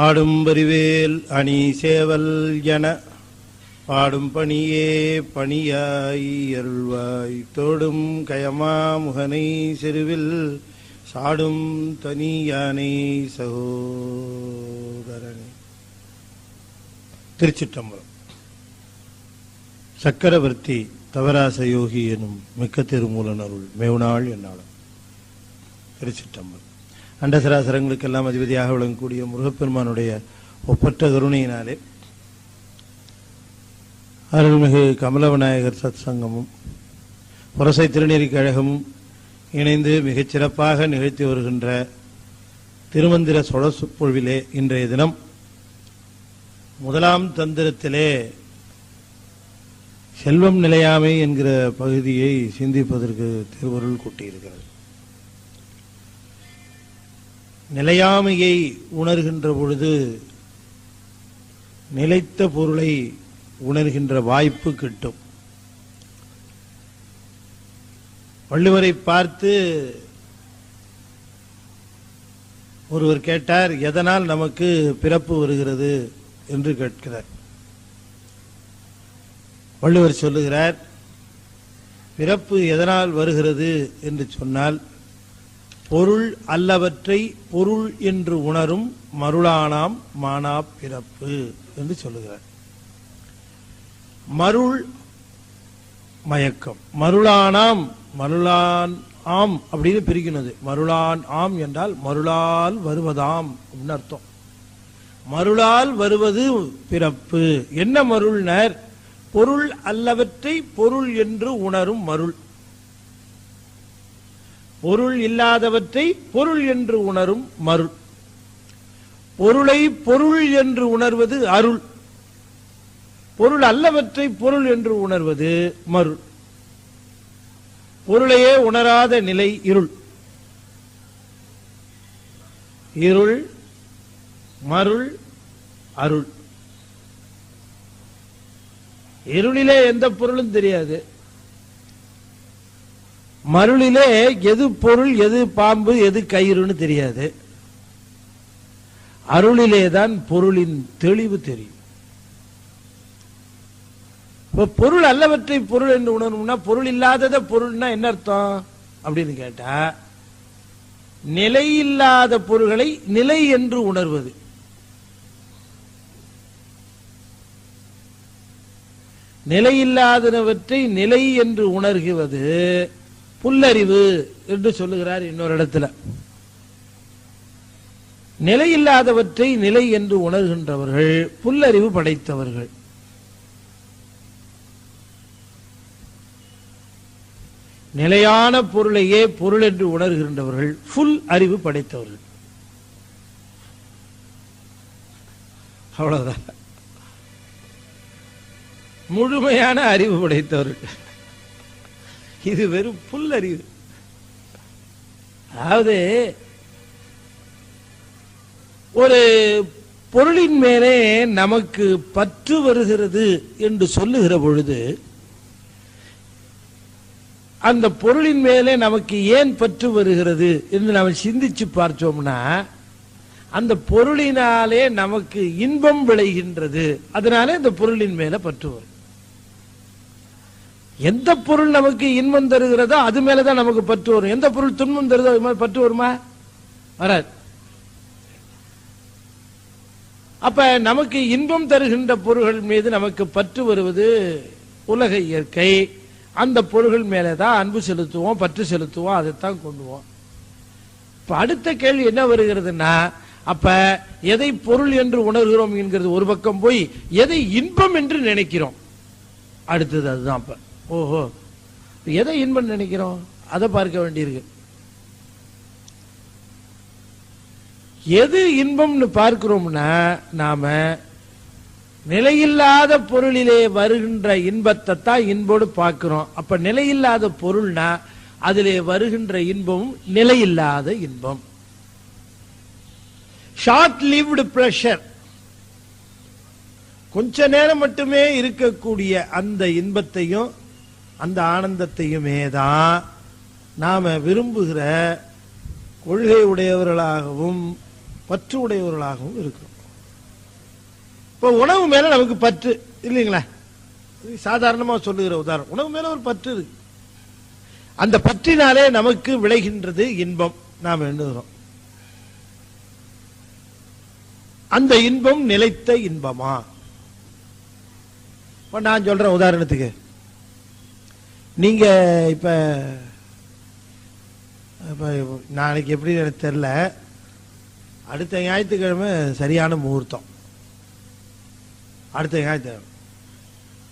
ஆடும் பரிவேல் அணி சேவல் என பாடும் பணியே பணியாய் அருள்வாய் தோடும் கயமா முகனை செருவில் சாடும் தனி யானை சகோதரனே. திருச்சிற்றம்பலம். சக்கரவர்த்தி தவராச யோகி எனும் மிக்க திருமூலன் அருள் மேவுநாள் என்னாலும். திருச்சிற்றம்பலம். அண்டசராசரங்களுக்கெல்லாம் அதிபதியாக விளங்கக்கூடிய முருகப்பெருமானுடைய ஒப்பற்ற கருணையினாலே அருள்மிகு கமலவிநாயகர் சத் சங்கமும் புரசை திருநெறி கழகமும் இணைந்து மிகச் சிறப்பாக நிகழ்த்தி வருகின்ற திருமந்திர சொலசொற்பொழிவிலே இன்றைய தினம் முதலாம் தந்திரத்திலே செல்வம் நிலையாமை என்கிற பகுதியை சிந்திப்பதற்கு திருவருள் கூட்டியிருக்கிறது. நிலையாமையை உணர்கின்ற பொழுது நிலைத்த பொருளை உணர்கின்ற வாய்ப்பு கிட்டும். வள்ளுவரை பார்த்து ஒருவர் கேட்டார், எதனால் நமக்கு பிறப்பு வருகிறது என்று கேட்கிறார். வள்ளுவர் சொல்லுகிறார், பிறப்பு எதனால் வருகிறது என்று சொன்னால், பொருள் அல்லவற்றை பொருள் என்று உணரும் மருளானாம் மானா பிறப்பு என்று சொல்லுகிறார். மருள் மயக்கம், மருளானாம், மருளான் ஆம் அப்படின்னு பிரிக்கிறது. மருளான் ஆம் என்றால் மருளால் வருவதாம் அப்படின்னு அர்த்தம். மருளால் வருவது பிறப்பு. என்ன மருள்னர்? பொருள் அல்லவற்றை பொருள் என்று உணரும் மருள். பொருள் இல்லாதவற்றை பொருள் என்று உணரும் மருள். பொருளை பொருள் என்று உணர்வது அருள். பொருள் அல்லவற்றை பொருள் என்று உணர்வது மருள். பொருளையே உணராத நிலை இருள். இருள், மருள், அருள். இருளிலே எந்த பொருளும் தெரியாது. மருளிலே எது பொருள், எது பாம்பு, எது கயிறுன்னு தெரியாது. அருளிலேதான் பொருளின் தெளிவு தெரியும். பொருள் அல்லவற்றை பொருள் என்று உணரணும்னா, பொருள் இல்லாதத பொருள்னா என்ன அர்த்தம் அப்படின்னு கேட்டா, நிலை இல்லாத பொருள்களை நிலை என்று உணர்வது. நிலையில்லாதவற்றை நிலை என்று உணர்கிறது புல்லறிவு என்று சொல்லுகிறார் இன்னொரு இடத்துல. நிலையில்லாதவற்றை நிலை என்று உணர்கின்றவர்கள் புல்லறிவு படைத்தவர்கள். நிலையான பொருளையே பொருள் என்று உணர்கின்றவர்கள் புல் அறிவு படைத்தவர்கள். அவ்வளவுதான், முழுமையான அறிவு படைத்தவர்கள். இது வெறும் புல் அறிவு. அதாவது ஒரு பொருளின் மேலே நமக்கு பற்று வருகிறது என்று சொல்லுகிற பொழுது, அந்த பொருளின் மேலே நமக்கு ஏன் பற்று வருகிறது என்று நாம் சிந்திச்சு பார்த்தோம்னா, அந்த பொருளினாலே நமக்கு இன்பம் விளைகின்றது. அதனாலே அந்த பொருளின் மேல பற்று வரும். எந்த பொருள் நமக்கு இன்பம் தருகிறதோ அது மேலதான் நமக்கு பற்று வரும். எந்த பொருள் துன்பம் தருதோ அது மேல பற்று வருமா? வராது. அப்ப நமக்கு இன்பம் தருகின்ற பொருள்கள் மீது நமக்கு பற்று வருவது உலக இயற்கை. அந்த பொருள்கள் மேலதான் அன்பு செலுத்துவோம், பற்று செலுத்துவோம், அதைத்தான் கொண்டுவோம். இப்ப அடுத்த கேள்வி என்ன வருகிறதுனா, அப்ப எதை பொருள் என்று உணர்கிறோம் என்கிறது ஒரு பக்கம் போய், எதை இன்பம் என்று நினைக்கிறோம் அடுத்தது. அதுதான் அப்ப ஓஹோ, எதை இன்பம் நினைக்கிறோம் அதை பார்க்க வேண்டியிருக்கு. எது இன்பம்னு பார்க்கிறோம்னா, நாம நிலையில்லாத பொருளிலே வருகின்ற இன்பத்தை தான் இன்போடு பார்க்கிறோம். அப்ப நிலையில்லாத பொருள்னா அதிலே வருகின்ற இன்பம் நிலையில்லாத இன்பம். ஷார்ட் லிவ்டு பிளஷர், கொஞ்ச நேரம் மட்டுமே இருக்கக்கூடிய அந்த இன்பத்தையும் அந்த ஆனந்தத்தையுமே தான் நாம விரும்புகிற கொள்கை உடையவர்களாகவும் பற்று உடையவர்களாகவும் இருக்கிறோம். இப்ப உணவு மேல நமக்கு பற்று இல்லைங்களா? சாதாரணமா சொல்லுகிற உதாரணம், உணவு மேல ஒரு பற்று இருக்கு. அந்த பற்றினாலே நமக்கு விளைகின்றது இன்பம். நாம் எண்ணுகிறோம், அந்த இன்பம் நிலைத்த இன்பமா? இப்ப நான் சொல்றேன் உதாரணத்துக்கு, நீங்க இப்ப நாளைக்கு எப்படி எனக்கு தெரியல, அடுத்த ஞாயிற்றுக்கிழமை சரியான முகூர்த்தம். அடுத்த ஞாயிற்றுக்கிழமை,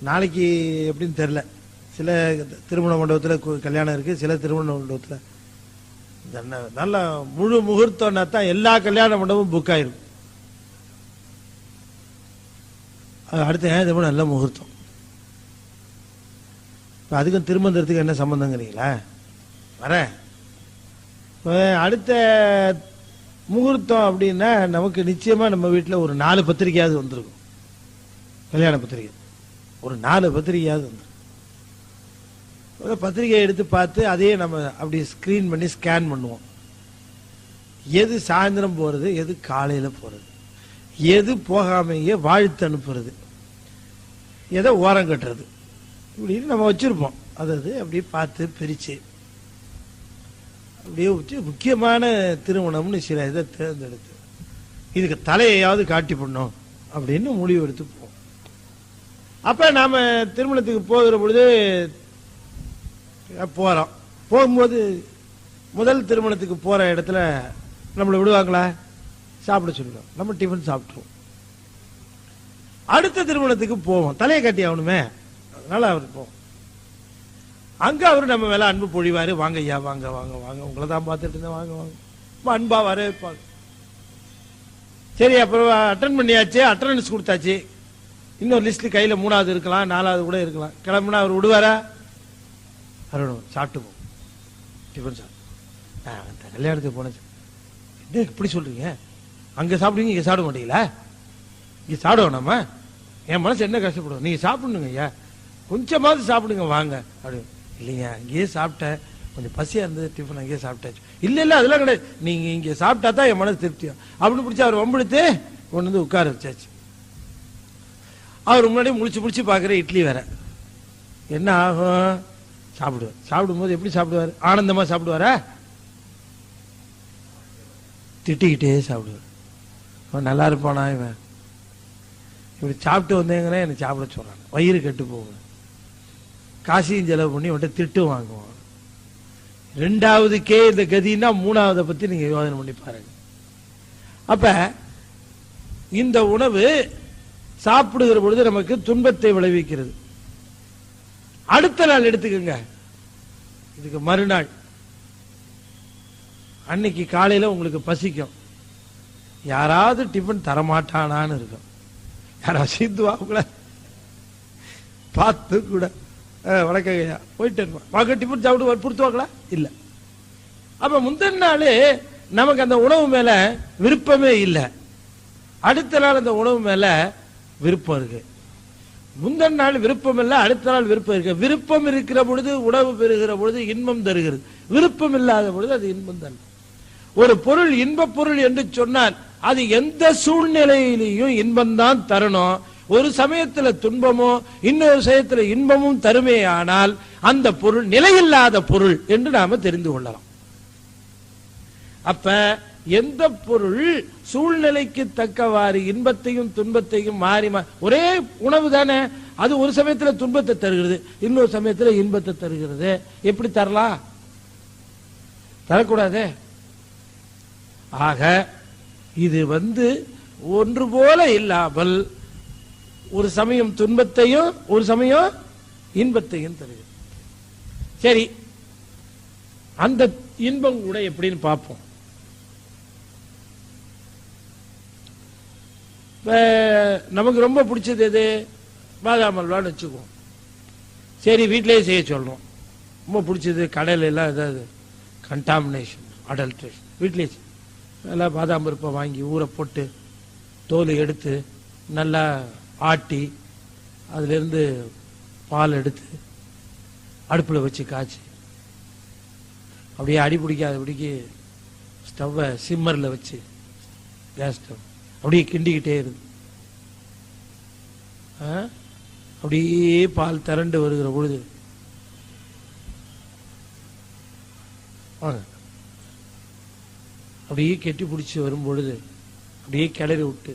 நாளைக்கு எப்படின்னு தெரியல. சில திருமண மண்டபத்தில் கல்யாணம் இருக்கு, சில திருமண மண்டபத்தில் நல்ல முழு முகூர்த்தம்னா தான் எல்லா கல்யாண மண்டபமும் புக் ஆயிடும். அடுத்த ஞாயிற்றுக்கிழமை நல்ல முகூர்த்தம். அதுக்கும் திருமணத்துக்கு என்ன சம்பந்தங்கிறீங்களா? வரேன். அடுத்த முகூர்த்தம் அப்படின்னா நமக்கு நிச்சயமா நம்ம வீட்டில் ஒரு 4 பத்திரிக்கையாவது வந்திருக்கும். கல்யாண பத்திரிகை ஒரு 4 பத்திரிக்கையாவது வந்துடும். பத்திரிகையை எடுத்து பார்த்து அதையே நம்ம அப்படி ஸ்கிரீன் பண்ணி ஸ்கேன் பண்ணுவோம். எது சாயந்தரம் போறது, எது காலையில போறது, எது போகாமையே வாழ்த்து அனுப்புறது, எதை ஓரம் கட்டுறது, இப்படின்னு நம்ம வச்சிருப்போம். அதாவது அப்படியே பார்த்து பிரிச்சு அப்படியே வச்சு முக்கியமான திருமணம்னு சில இதை தேர்ந்தெடுத்து இதுக்கு தலையையாவது காட்டி பண்ணும் அப்படின்னு முடிவு எடுத்து போவோம். அப்ப நாம திருமணத்துக்கு போகிற பொழுது போறோம். போகும்போது முதல் திருமணத்துக்கு போற இடத்துல நம்மளை விடுவாங்களா? சாப்பிட சொல்லுவோம். நம்ம டிஃபன் சாப்பிட்டுருவோம். அடுத்த திருமணத்துக்கு போவோம், தலையை கட்டி ஆகணுமே, அதனால அவர் போவோம். அங்க அவரு நம்ம மேல அன்பு பொழிவாரு. வாங்க ஐயா, வாங்க வாங்க வாங்க, உங்களை தான் பார்த்துட்டு இருந்தேன், வாங்க வாங்க, அன்பா வரவேற்பாங்க. சரி, அப்புறம் அட்டன் பண்ணியாச்சு, அட்டண்டன்ஸ் கொடுத்தாச்சு. இன்னொரு லிஸ்ட் கையில 3வது இருக்கலாம், 4வது கூட இருக்கலாம். கிளம்புனா அவர் விடுவாரா? சாப்பிட்டு போவோம், டிஃபன் சாப்பிட்டு. கல்யாணத்துக்கு போனச்சு, என்ன இப்படி சொல்றீங்க? அங்க சாப்பிடுவீங்க, இங்க சாப்பிட மாட்டீங்களா? இங்க சாப்பிடுவோம் நம்ம, என் மனசு என்ன கஷ்டப்படும், நீங்க சாப்பிடணுங்க ஐயா, கொஞ்சமாவது சாப்பிடுங்க வாங்க அப்படின்னு. இல்லைங்க, அங்கேயே சாப்பிட்டேன், கொஞ்சம் பசியா இருந்தது, டிஃபன் அங்கேயே சாப்பிட்டாச்சு. இல்ல இல்ல அதெல்லாம் கிடையாது, நீங்க இங்க சாப்பிட்டா தான் என் மனசு திருப்தியா அப்படின்னு பிடிச்சி அவர் வம்பிடுத்து கொண்டு வந்து உட்கார வச்சாச்சு. அவர் முன்னாடி முழிச்சு பாக்குற இட்லி வேற. என்ன ஆகும்? சாப்பிடுவார். சாப்பிடும் போது எப்படி சாப்பிடுவார்? ஆனந்தமா சாப்பிடுவாரா? திட்டிக்கிட்டே சாப்பிடுவார். அவன் நல்லா இருப்பானா இவன், இப்படி சாப்பிட்டு வந்தேங்கன்னா எனக்கு சாப்பிட சொல்றாங்க, வயிறு கெட்டு போகும், காசியும் செலவு பண்ணி அவன்கிட்ட திட்டு வாங்குவான். 2வதுக்கே இந்த கதினா 3வது பத்தி நீங்க யோசனை பண்ணி பாருங்க. அப்ப இந்த உணவு சாப்பிடுகிற பொழுது நமக்கு துன்பத்தை விளைவிக்கிறது. அடுத்த நாள் எடுத்துக்கங்க, இதுக்கு மறுநாள் அன்னைக்கு காலையில உங்களுக்கு பசிக்கும், யாராவது டிஃபன் தரமாட்டானான்னு இருக்கும். யாராவது சிந்துவாங்கள பார்த்து கூட வணக்கம் ஐயா போயிட்டு வாங்க டிஃபன் சாப்பிட்டு வற்புறுத்துவாங்களா? இல்ல. அப்ப முந்தின நாள் நமக்கு அந்த உணவு மேல விருப்பமே இல்லை, அடுத்த நாள் அந்த உணவு மேல விருப்பம் இருக்கு. முந்தின நாள் விருப்பம் இல்லை, அடுத்த நாள் விருப்பம் இருக்கு. விருப்பம் இருக்கிற பொழுது உணவு பெறுகிற பொழுது இன்பம் தருகிறது, விருப்பம் இல்லாத பொழுது அது இன்பம் தரும். ஒரு பொருள் இன்ப பொருள் என்று சொன்னால் அது எந்த சூழ்நிலையிலையும் இன்பம் தான் தரணும். ஒரு சமயத்துல துன்பமோ இன்னொரு சமயத்துல இன்பமும் தருமே, ஆனால் அந்த பொருள் நிலையில்லாத பொருள் என்று நாம தெரிந்து கொள்ளலாம். அப்ப எந்த பொருள் சூழ்நிலைக்கு தக்கவாறு இன்பத்தையும் துன்பத்தையும் மாறி ஒரே உணவு தானே, அது ஒரு சமயத்துல துன்பத்தை தருகிறது, இன்னொரு சமயத்துல இன்பத்தை தருகிறது. எப்படி தரலாம்? தரக்கூடாது. ஆக இது ஒன்று போல இல்லாமல் ஒரு சமயம் துன்பத்தையும் ஒரு சமயம் இன்பத்தையும் தருகிறது. சரி, அந்த இன்பம் கூட எப்படின்னு பார்ப்போம். நமக்கு ரொம்ப பிடிச்சது எது? பாதாம் அல்வான்னு வச்சுக்குவோம். சரி, வீட்டிலேயே செய்ய சொல்லணும். ரொம்ப பிடிச்சது கடையில எல்லாம் ஏதாவது கண்டாமினேஷன், அடல்ட்ரேஷன், வீட்டிலேயே நல்லா பாதாம் பருப்பை வாங்கி ஊற போட்டு தோல் எடுத்து நல்லா ஆட்டி அதிலிருந்து பால் எடுத்து அடுப்பில் வச்சு காய்ச்சி அப்படியே அடி பிடிக்காதபடிக்கு ஸ்டவ்வை சிம்மரில் வச்சு கேஸ் ஸ்டவ் அப்படியே கிண்டிக்கிட்டே இருந்து அப்படியே பால் திரண்டு வருகிற பொழுது அப்படியே கெட்டி பிடிச்சி வரும் பொழுது அப்படியே கிளறி விட்டு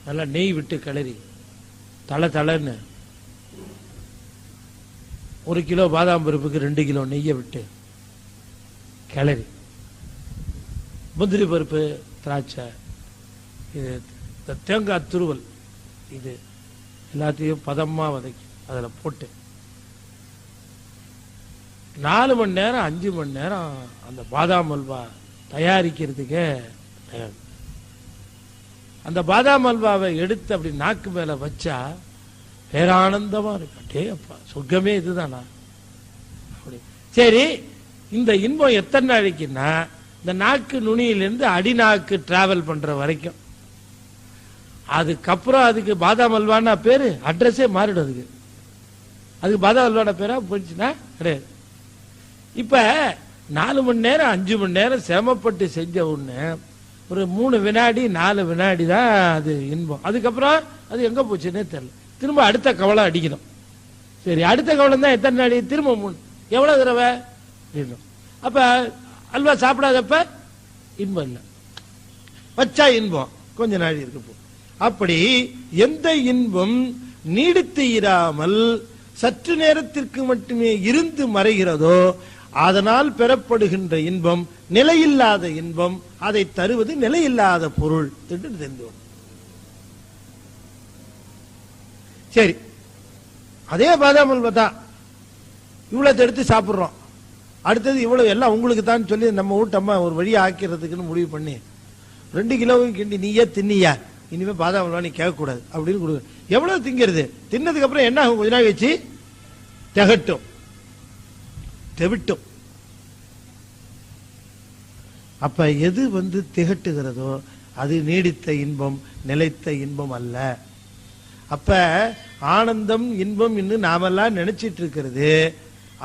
நல்லா நெய் விட்டு கிளறி தலை தலைன்னு 1 கிலோ பாதாம் பருப்புக்கு 2 கிலோ நெய்யை விட்டு கிளறி முந்திரி பருப்பு திராட்சை இது தேங்காய் துருவல் இது எல்லாத்தையும் பதமா வதக்கி அதில் போட்டு 4 மணி நேரம் 5 மணி நேரம் அந்த பாதாம் அல்வா தயாரிக்கிறதுக்கே அந்த பாதாம் அல்வாவை எடுத்து அப்படி நாக்கு மேல வச்சா பேரானந்தமா இருக்கு. அட்டே அப்பா சொர்க்கமே இதுதானா அப்படி. சரி, இந்த இன்பம் எத்தனை நாளைக்குன்னா இந்த நாக்கு நுனியிலிருந்து அடிநாக்கு டிராவல் பண்ற வரைக்கும். அதுக்கப்புறம் அதுக்கு பாதாம் அல்வானா பேரு அட்ரஸே மாறிடும். அதுக்கு பாதாம் அல்வான பேரா போயிடுச்சுன்னா கிடையாது. இப்ப 4 மணி நேரம் 5 மணி நேரம் சிரமப்பட்டு செஞ்ச ஒண்ணு ஒரு 3 வினாடி 4 வினாடி தான் அது இன்பம். அதுக்கப்புறம் அது எங்க போச்சுன்னே தெரியல. திரும்ப அடுத்த கவலம் அடிக்கணும். சரி, அடுத்த கவலம் தான் எத்தனை நாடி? திரும்ப 3. எவ்வளவு தடவை? அப்ப அல்வா சாப்பிடாதப்ப இன்பம் இல்லை, வச்சா இன்பம் கொஞ்ச நாள் இருக்கு. அப்படி எந்த இன்பம் நீடித்து இராமல் சற்று நேரத்திற்கு மட்டுமே இருந்து மறைகிறதோ அதனால் பெறப்படுகின்ற இன்பம் நிலையில்லாத இன்பம். அதை தருவது நிலையில்லாத பொருள் என்று தெரிந்து. சரி, அதே பாதாம் அல்வா தான் இவ்வளவு எடுத்து சாப்பிடுறோம். அடுத்தது இவ்வளவு எல்லாம் உங்களுக்கு தான் சொல்லி நம்ம வீட்டம்மா ஒரு வழியை ஆக்கிறதுக்குன்னு முடிவு பண்ணி 2 கிலோவும் கிண்டி நீயே தின்னியா, இனிமே பாதாம் அல்வா நீ கேட்கக்கூடாது அப்படின்னு கொடுக்க. எவ்வளவு திங்கிறது? தின்னதுக்கு அப்புறம் என்ன ஆகும்? கொஞ்ச நாள் வச்சு திகட்டும், தெவிட்டும். அப்ப எது திகட்டுகிறதோ அது நீடித்த இன்பம், நிலைத்த இன்பம் அல்ல. அப்ப ஆனந்தம் இன்பம் என்று நாமெல்லாம் நினைச்சிட்டு இருக்கிறது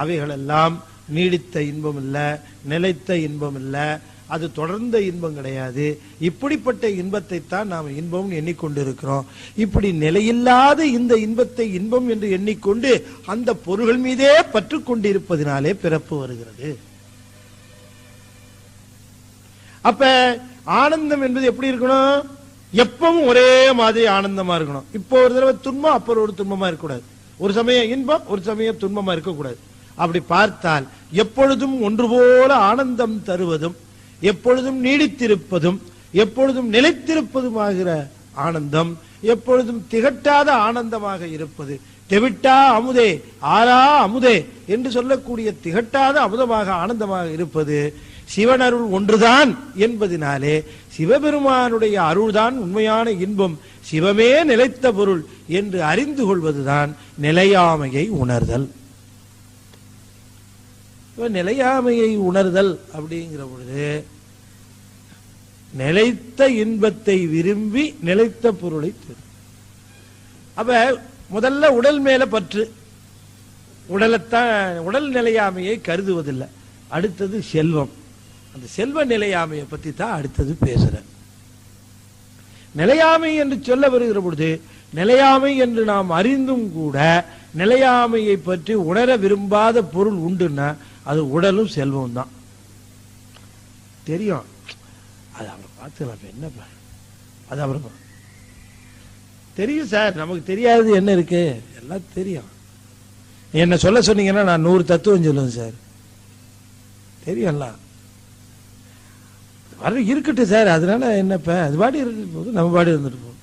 அவைகளெல்லாம் நீடித்த இன்பம் இல்ல, நிலைத்த இன்பம் இல்ல, அது தொடர்ந்த இன்பம் கிடையாது. இப்படிப்பட்ட இன்பத்தை தான் நாம் இன்பம் எண்ணிக்கொண்டிருக்கிறோம். இப்படி நிலையில்லாத இந்த இன்பத்தை இன்பம் என்று எண்ணிக்கொண்டு அந்த பொருள்கள் மீதே பற்று கொண்டிருப்பதினாலே பிறப்பு வருகிறது. அப்ப ஆனந்தம் என்பது எப்படி இருக்கணும்? எப்பவும் ஒரே மாதிரி ஆனந்தமா இருக்கணும். இப்போ ஒரு தடவை துன்பம், அப்புறம் ஒரு துன்பமா இருக்கக்கூடாது. ஒரு சமயம் இன்பம், ஒரு சமயம் துன்பமா இருக்கக்கூடாது. அப்படி பார்த்தால் எப்பொழுதும் ஒன்று போல ஆனந்தம் தருவதும் எப்பொழுதும் நீடித்திருப்பதும் எப்பொழுதும் நிலைத்திருப்பதுமாகிற ஆனந்தம் எப்பொழுதும் திகட்டாத ஆனந்தமாக இருப்பது. தெவிட்டா அமுதே ஆரா அமுதே என்று சொல்லக்கூடிய திகட்டாத அமுதமாக ஆனந்தமாக இருப்பது சிவனருள் ஒன்றுதான் என்பதினாலே சிவபெருமானுடைய அருள்தான் உண்மையான இன்பம், சிவமே நிலைத்த பொருள் என்று அறிந்து கொள்வதுதான் நிலையாமையை உணர்தல். நிலையாமையை உணர்தல் அப்படிங்கிற பொழுது நிலைத்த இன்பத்தை விரும்பி நிலைத்த பொருளை தரும். அப்ப முதல்ல உடல் மேல பற்று, உடல் நிலையாமையை கருதுவதில்லை. அடுத்தது செல்வம், அந்த செல்வ நிலையாமையை பத்தி தான் அடுத்தது பேசுற. நிலையாமை என்று சொல்ல வருகிற பொழுது நிலையாமை என்று நாம் அறிந்தும் கூட நிலையாமையை பற்றி உணர விரும்பாத பொருள் உண்டுன்னா அது உடலும் செல்வம் தான். தெரியும், அது அப்புறம் பார்த்துக்கலாம். என்னப்பா அது அப்புறம் தெரியும் சார், நமக்கு தெரியாதது என்ன இருக்கு? எல்லாம் தெரியும். என்ன சொல்ல சொன்னீங்கன்னா நான் 100 தத்துவம் சொல்லுவேன் சார். தெரியும்ல, வர இருக்கட்டும் சார், அதனால என்னப்ப அது பாடி இருந்துட்டு போகுது, நம்ம பாடி இருந்துட்டு போகும்.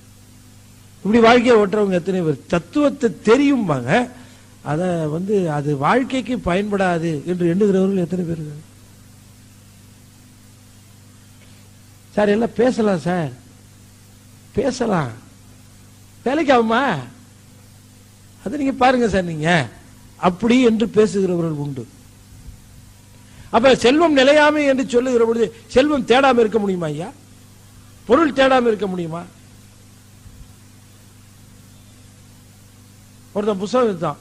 இப்படி வாழ்க்கையை ஓட்டுறவங்க எத்தனை பேர் தத்துவத்தை தெரியும்பாங்க, அத அது வாழ்க்கைக்கு பயன்படாது என்று எண்ணுகிறவர்கள் எத்தனை பேர் சார்? எல்லாம் பேசலாம் சார், பேசலாம், வேலைக்கு ஆகுமா? அது நீங்க பாருங்க சார், நீங்க அப்படி என்று பேசுகிறவர்கள் உண்டு. அப்ப செல்வம் நிலையாமை என்று சொல்லுகிற பொழுது செல்வம் தேடாம இருக்க முடியுமா ஐயா? பொருள் தேடாம இருக்க முடியுமா? ஒருத்தன் புத்தகம் தான்,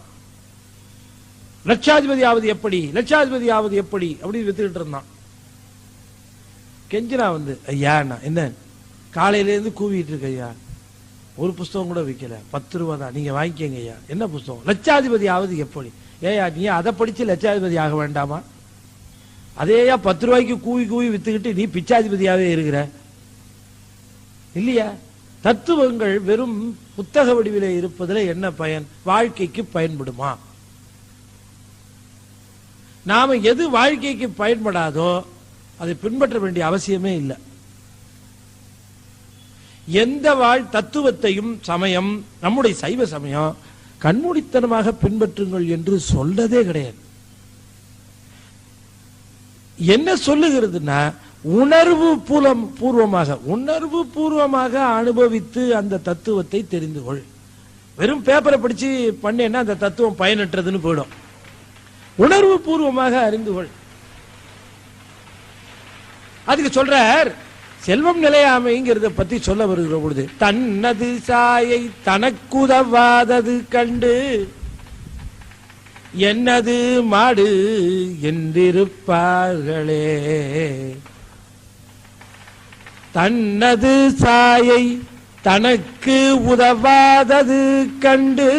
லட்சாதிபதி ஆவது எப்படி, லட்சாதிபதி ஆவது எப்படி அப்படின்னு வித்துக்கிட்டு இருந்தான். கெஞ்சினா ஐயா என்ன காலையில இருந்து கூவிட்டு இருக்க ஐயா, ஒரு புஸ்தகம் கூட விற்கல, 10 ரூபா தான், நீங்க வாங்கிக்கங்க ஐயா. என்ன புஸ்தகம்? லட்சாதிபதி ஆவது எப்படி? ஏயா நீ அதை படிச்சு லட்சாதிபதி ஆக வேண்டாமா? அதேயா 10 ரூபாய்க்கு கூவி கூவி வித்துக்கிட்டு நீ பிச்சாதிபதியாவே இருக்கிற இல்லையா? தத்துவங்கள் வெறும் புத்தக வடிவிலே இருப்பதில் என்ன பயன்? வாழ்க்கைக்கு பயன்படுமா? நாம எது வாழ்க்கைக்கு பயன்படாதோ அதை பின்பற்ற வேண்டிய அவசியமே இல்லை. எந்த தத்துவத்தையும் சமயம், நம்முடைய சைவ சமயம் கண்மூடித்தனமாக பின்பற்றுங்கள் என்று சொல்லதே கிடையாது. என்ன சொல்லுகிறதுனா, உணர்வு பூர்வமாக அனுபவித்து அந்த தத்துவத்தை தெரிந்து கொள். வெறும் பேப்பரை படிச்சு பண்ணேன்னா அந்த தத்துவம் பயனற்றதுன்னு போயிடும். உணர்வு பூர்வமாக அறிந்து கொள். அதுக்கு சொல்றார், செல்வம் நிலையாமைங்கிறத பத்தி சொல்ல வருகிற பொழுது, தன்னது சாயை தனக்குதவாதது கண்டு என்னது மாடு என்றிருப்பார்களே. தன்னது சாயை தனக்கு உதவாதது கண்டு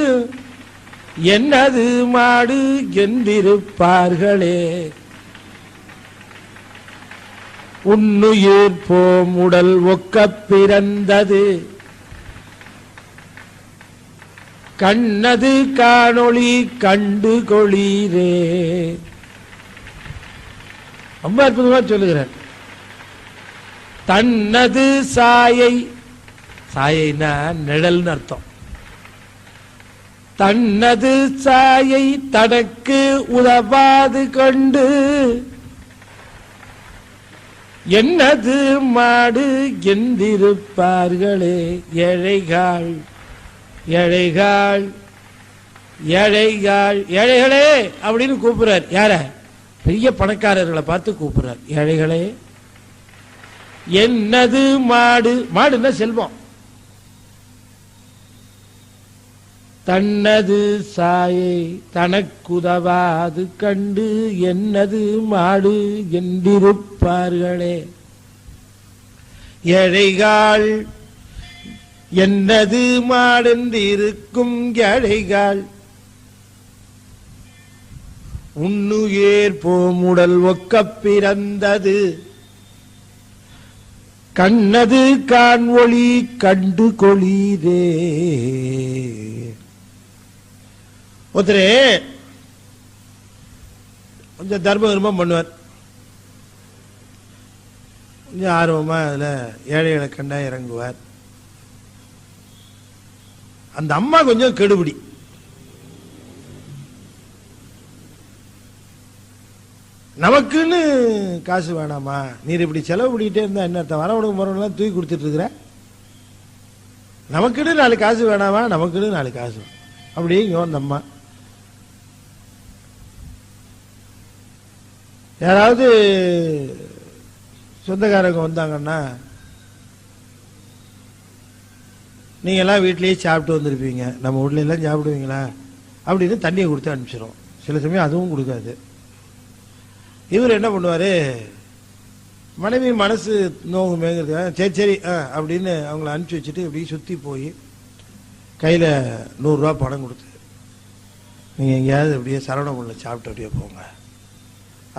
என்னது மாடு என்றிருப்பார்களே. உன்னுயிர் போம் உடல் ஒக்க பிறந்தது கண்ணது காணொளி கண்டு கொளீரே. ரொம்ப அற்புதமா சொல்லுகிறார். தன்னது சாயை, சாயைனா நிழல்னு அர்த்தம். தன்னது சாயை தனக்கு உதவாது கொண்டு என்னது மாடு என்றிருப்பார்களே. ஏழைகள் ஏழைகள் ஏழைகள் ஏழைகளே அப்படின்னு கூப்பிடுறார். யார? பெரிய பணக்காரர்களை பார்த்து கூப்பிடுறார். ஏழைகளே என்னது மாடு, மாடுன்னா செல்வம். தன்னது சாயை தனக்குதவாது கண்டு என்னது மாடு என்றிருப்பார்களே. ஏழைகள் என்னது மாடென்று இருக்கும் ஏழைகள் உன்னுயிர் போமுடல் ஒக்க பிறந்தது கண்ணது காண்ஒளி கண்டு கொளீரே. ஒருத்தரே கொஞ்சம் தர்மம் பண்ணுவார், கொஞ்சம் ஆர்வமா அதுல ஏழைகளை கண்டா இறங்குவார். அந்த அம்மா கொஞ்சம் கெடுபிடி. நமக்குன்னு காசு வேணாமா, நீர் இப்படி செலவு பண்ணிக்கிட்டே இருந்தா என்ன அர்த்தம்? வரவனுக்கு மரவெல்லாம் தூக்கி கொடுத்துட்டு இருக்கிற. நமக்குன்னு 4 காசு வேணாமா, நமக்குன்னு 4 காசு அப்படிங்க. அந்த அம்மா யாராவது சொந்தக்காரங்க வந்தாங்கன்னா, நீங்க எல்லாம் வீட்லயே சாப்பிட்டு வந்திருப்பீங்க, நம்ம வீட்ல எல்லாம் சாப்பிடுவீங்களா அப்படின்னு தண்ணியை கொடுத்து அனுப்பிச்சிடும். சில சமயம் அதுவும் கொடுக்காது. இவர் என்ன பண்ணுவாரு, மனைவி மனசு நோங்குமேங்கிறது சரி சரி அப்படின்னு அவங்கள அனுப்பிச்சு வச்சுட்டு இப்படி சுத்தி போய் கையில 100 ரூபா பணம் கொடுத்து, நீங்க எங்கேயாவது அப்படியே சரவணபுரியில் சாப்பிட்டு அப்படியே போங்க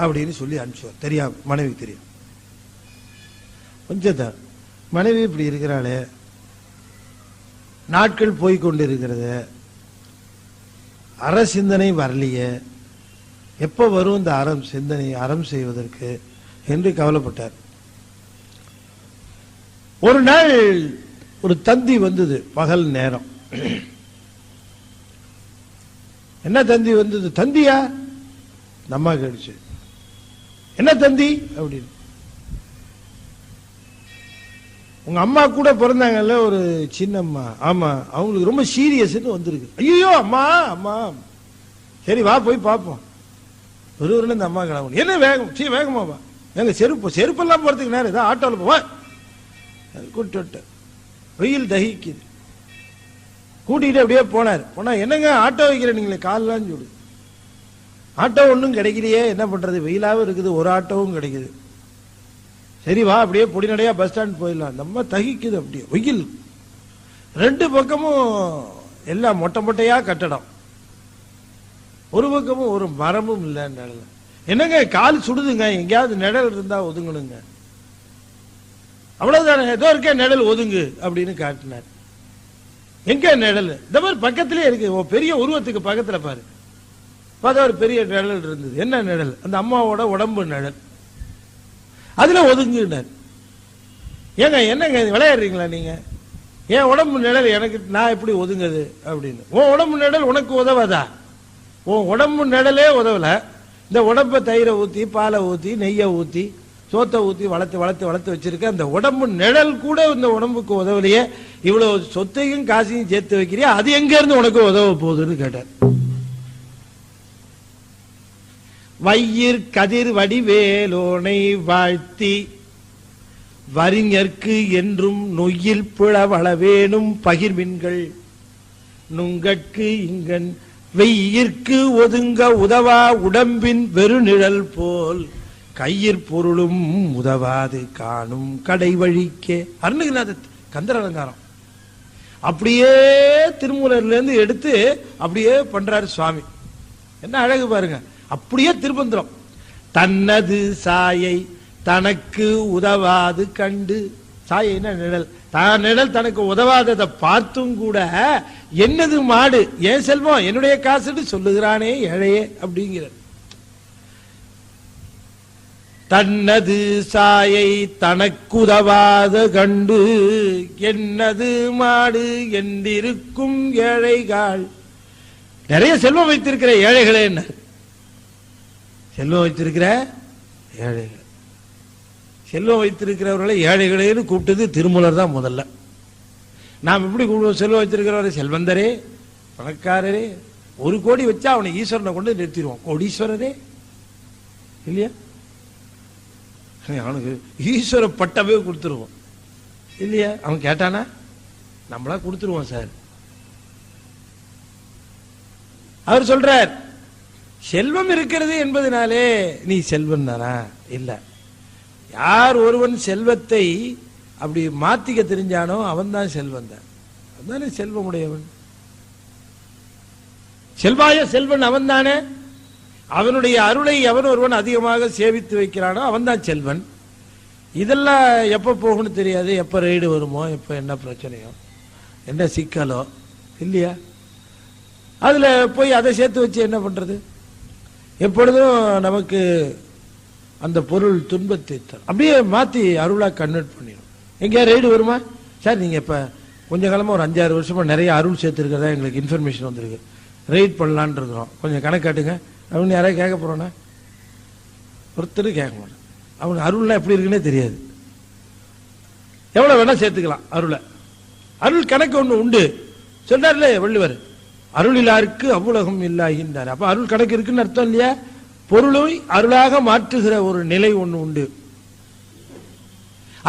அப்படின்னு சொல்லி அனுப்பிச்சுவார். தெரியாம, மனைவிக்கு தெரியும். கொஞ்சம் தான் மனைவி இப்படி இருக்கிறாளே, நாட்கள் போய்கொண்டு இருக்கிறது, அற சிந்தனை வரலையே, எப்ப வரும் இந்த அறம் சிந்தனை, அறம் செய்வதற்கு என்று கவலைப்பட்டார். ஒரு நாள் ஒரு தந்தி வந்தது, பகல் நேரம். என்ன தந்தி வந்தது? தந்தியா? நம்ம கேடுச்சு. என்ன தந்தி அப்படின்னு. உங்க அம்மா கூட பிறந்தாங்கல்ல ஒரு சின்ன அம்மா, ஆமா, அவங்களுக்கு ரொம்ப சீரியஸ்ன்னு வந்திருக்கு. ஐயோ அம்மா அம்மா, சரி வா போய் பார்ப்போம். ஒருவருன்னு இந்த அம்மா கிளம்பணும். என்ன வேகம், வேகமா வா, எங்க செருப்பெல்லாம் போறதுக்கு நேரம், ஏதாவது ஆட்டோவில் போவா கூட்டு. வெயில் தகிக்குது. கூட்டிகிட்டு அப்படியே போனார். போனா என்னங்க ஆட்டோ வைக்கிற நீங்களே, கால்லாம் சொல்லுது. ஆட்டோ ஒன்றும் கிடைக்கலையே, என்ன பண்றது, வெயிலாவும் இருக்குது, ஒரு ஆட்டோவும் கிடைக்குது. சரி வா அப்படியே பொடிநடையா பஸ் ஸ்டாண்ட் போயிடலாம். நம்ம தகிக்குது அப்படியே வெயில். ரெண்டு பக்கமும் எல்லாம் மொட்டை மொட்டையா கட்டடம், ஒரு பக்கமும் ஒரு மரமும் இல்ல நிழல். என்னங்க கால் சுடுதுங்க, எங்கேயாவது நிழல் இருந்தா ஒதுங்கணுங்க. அவ்வளவுதானே, ஏதோ இருக்க நிழல் ஒதுங்கு அப்படின்னு காட்டினார். எங்க நிழல்? இந்த மாதிரி பக்கத்திலே இருக்கு, பெரிய உருவத்துக்கு பக்கத்துல பாரு. பார்த்தா ஒரு பெரிய நிழல் இருந்தது. என்ன நிழல்? அந்த அம்மாவோட உடம்பு நிழல். அதுல ஒதுங்குனார். ஏங்க என்னங்க விளையாடுறீங்களா நீங்க? என் உடம்பு நிழல் எனக்கு நான் எப்படி ஒதுங்குது அப்படின்னு. உன் உடம்பு நிழல் உனக்கு உதவாதா? உன் உடம்பு நிழலே உதவல. இந்த உடம்பை தயிரை ஊத்தி, பாலை ஊத்தி, நெய்யை ஊத்தி, சோத்தை ஊத்தி வளர்த்து வளர்த்து வளர்த்து வச்சிருக்க அந்த உடம்பு நிழல் கூட இந்த உடம்புக்கு உதவலையே. இவ்வளவு சொத்தையும் காசையும் சேர்த்து வைக்கிறியா, அது எங்க இருந்து உனக்கு உதவ போகுதுன்னு கேட்டார். வையிர் கதிர் வடிவேலோனை வாழ்த்தி வரிஞர்க்கு என்றும் நொய்யில் பிளவள வேணும் பகிர்மின்கள் நுங்கட்கு இங்கன் வெய்யிற்கு ஒதுங்க உதவா உடம்பின் வெறுநிழல் போல் கையிற் பொருளும் உதவாது காணும் கடை வழிக்கே. அருணகிரிநாத கந்தர் அலங்காரம் அப்படியே திருமூலர்ல இருந்து எடுத்து அப்படியே பண்றாரு சுவாமி. என்ன அழகு பாருங்க. அப்படியே திருமந்திரம். தன்னது சாயை தனக்கு உதவாது கண்டு, சாயைன்னா நிழல், தான் நிழல் தனக்கு உதவாததை பார்த்தும் கூட என்னது மாடு, ஏன் செல்வம், என்னுடைய காசுன்னு சொல்லுகிறானே ஏழையே அப்படிங்கிற. தன்னது சாயை தனக்குதவாத கண்டு என்னது மாடு என்றிருக்கும் ஏழைகள். நிறைய செல்வம் வைத்திருக்கிற ஏழைகளே, என்ன செல்வம் வைத்திருக்கிற ஏழைகள். செல்வம் வைத்திருக்கிறவர்களை ஏழைகளேன்னு கூப்பிட்டது திருமூலர் தான் முதல்ல. நாம் எப்படி கூப்பிடுவோம்? செல்வம் வைத்திருக்கிறவரை செல்வந்தரே, பணக்காரரே. 1 கோடி வச்சா அவனை ஈஸ்வரனை கொண்டு நிறுத்திடுவோம், கோடீஸ்வரரே இல்லையா? அவனுக்கு ஈஸ்வர பட்டமே கொடுத்துருவோம் இல்லையா? அவன் கேட்டானா நம்மளா கொடுத்துருவோம் சார். அவர் சொல்றார், செல்வம் இருக்கிறது என்பதனாலே நீ செல்வன் தானா? இல்ல. யார் ஒருவன் செல்வத்தை அப்படி மாத்திக்க தெரிஞ்சானோ அவன் தான் செல்வன் தான். அதுதானே செல்வமுடையவன். செல்வாய செல்வன் அவன் தானே. அவனுடைய அருளை எவன் ஒருவன் அதிகமாக சேவித்து வைக்கிறானோ அவன் தான் செல்வன். இதெல்லாம் எப்ப போகணும் தெரியாது, எப்ப ரெய்டு வருமோ, எப்ப என்ன பிரச்சனையோ, என்ன சிக்கலோ இல்லையா? அதுல போய் அதை சேர்த்து வச்சு என்ன பண்றது? எப்பொழுதும் நமக்கு அந்த பொருள் துன்பத்தை அப்படியே மாத்தி அருளா கன்வெர்ட் பண்ணிடும். எங்கேயா ரெய்டு வருமா? சார் நீங்க இப்ப கொஞ்ச காலமா ஒரு 5-6 வருஷமா நிறைய அருள் சேர்த்திருக்கிறதா எங்களுக்கு இன்ஃபர்மேஷன் வந்திருக்கு, ரெய்ட் பண்ணலான் இருக்கிறோம், கொஞ்சம் கணக்கு காட்டுங்க அப்படின்னு யாராவது கேட்க போறோன்னா ஒருத்தர் கேட்க மாட்டேன். அவனுக்கு அருள்லாம் எப்படி இருக்குன்னே தெரியாது. எவ்வளவு வேணா சேர்த்துக்கலாம் அருளை. அருள் கணக்கு ஒண்ணு உண்டு சொல்றாருல வள்ளுவர், அருளிலாருக்கு அவ்வுலகம் இல்லாகின்றார். அப்ப அருள் கணக்கு இருக்குன்னு அர்த்தம் இல்லையா? பொருளை அருளாக மாற்றுகிற ஒரு நிலை ஒண்ணு உண்டு.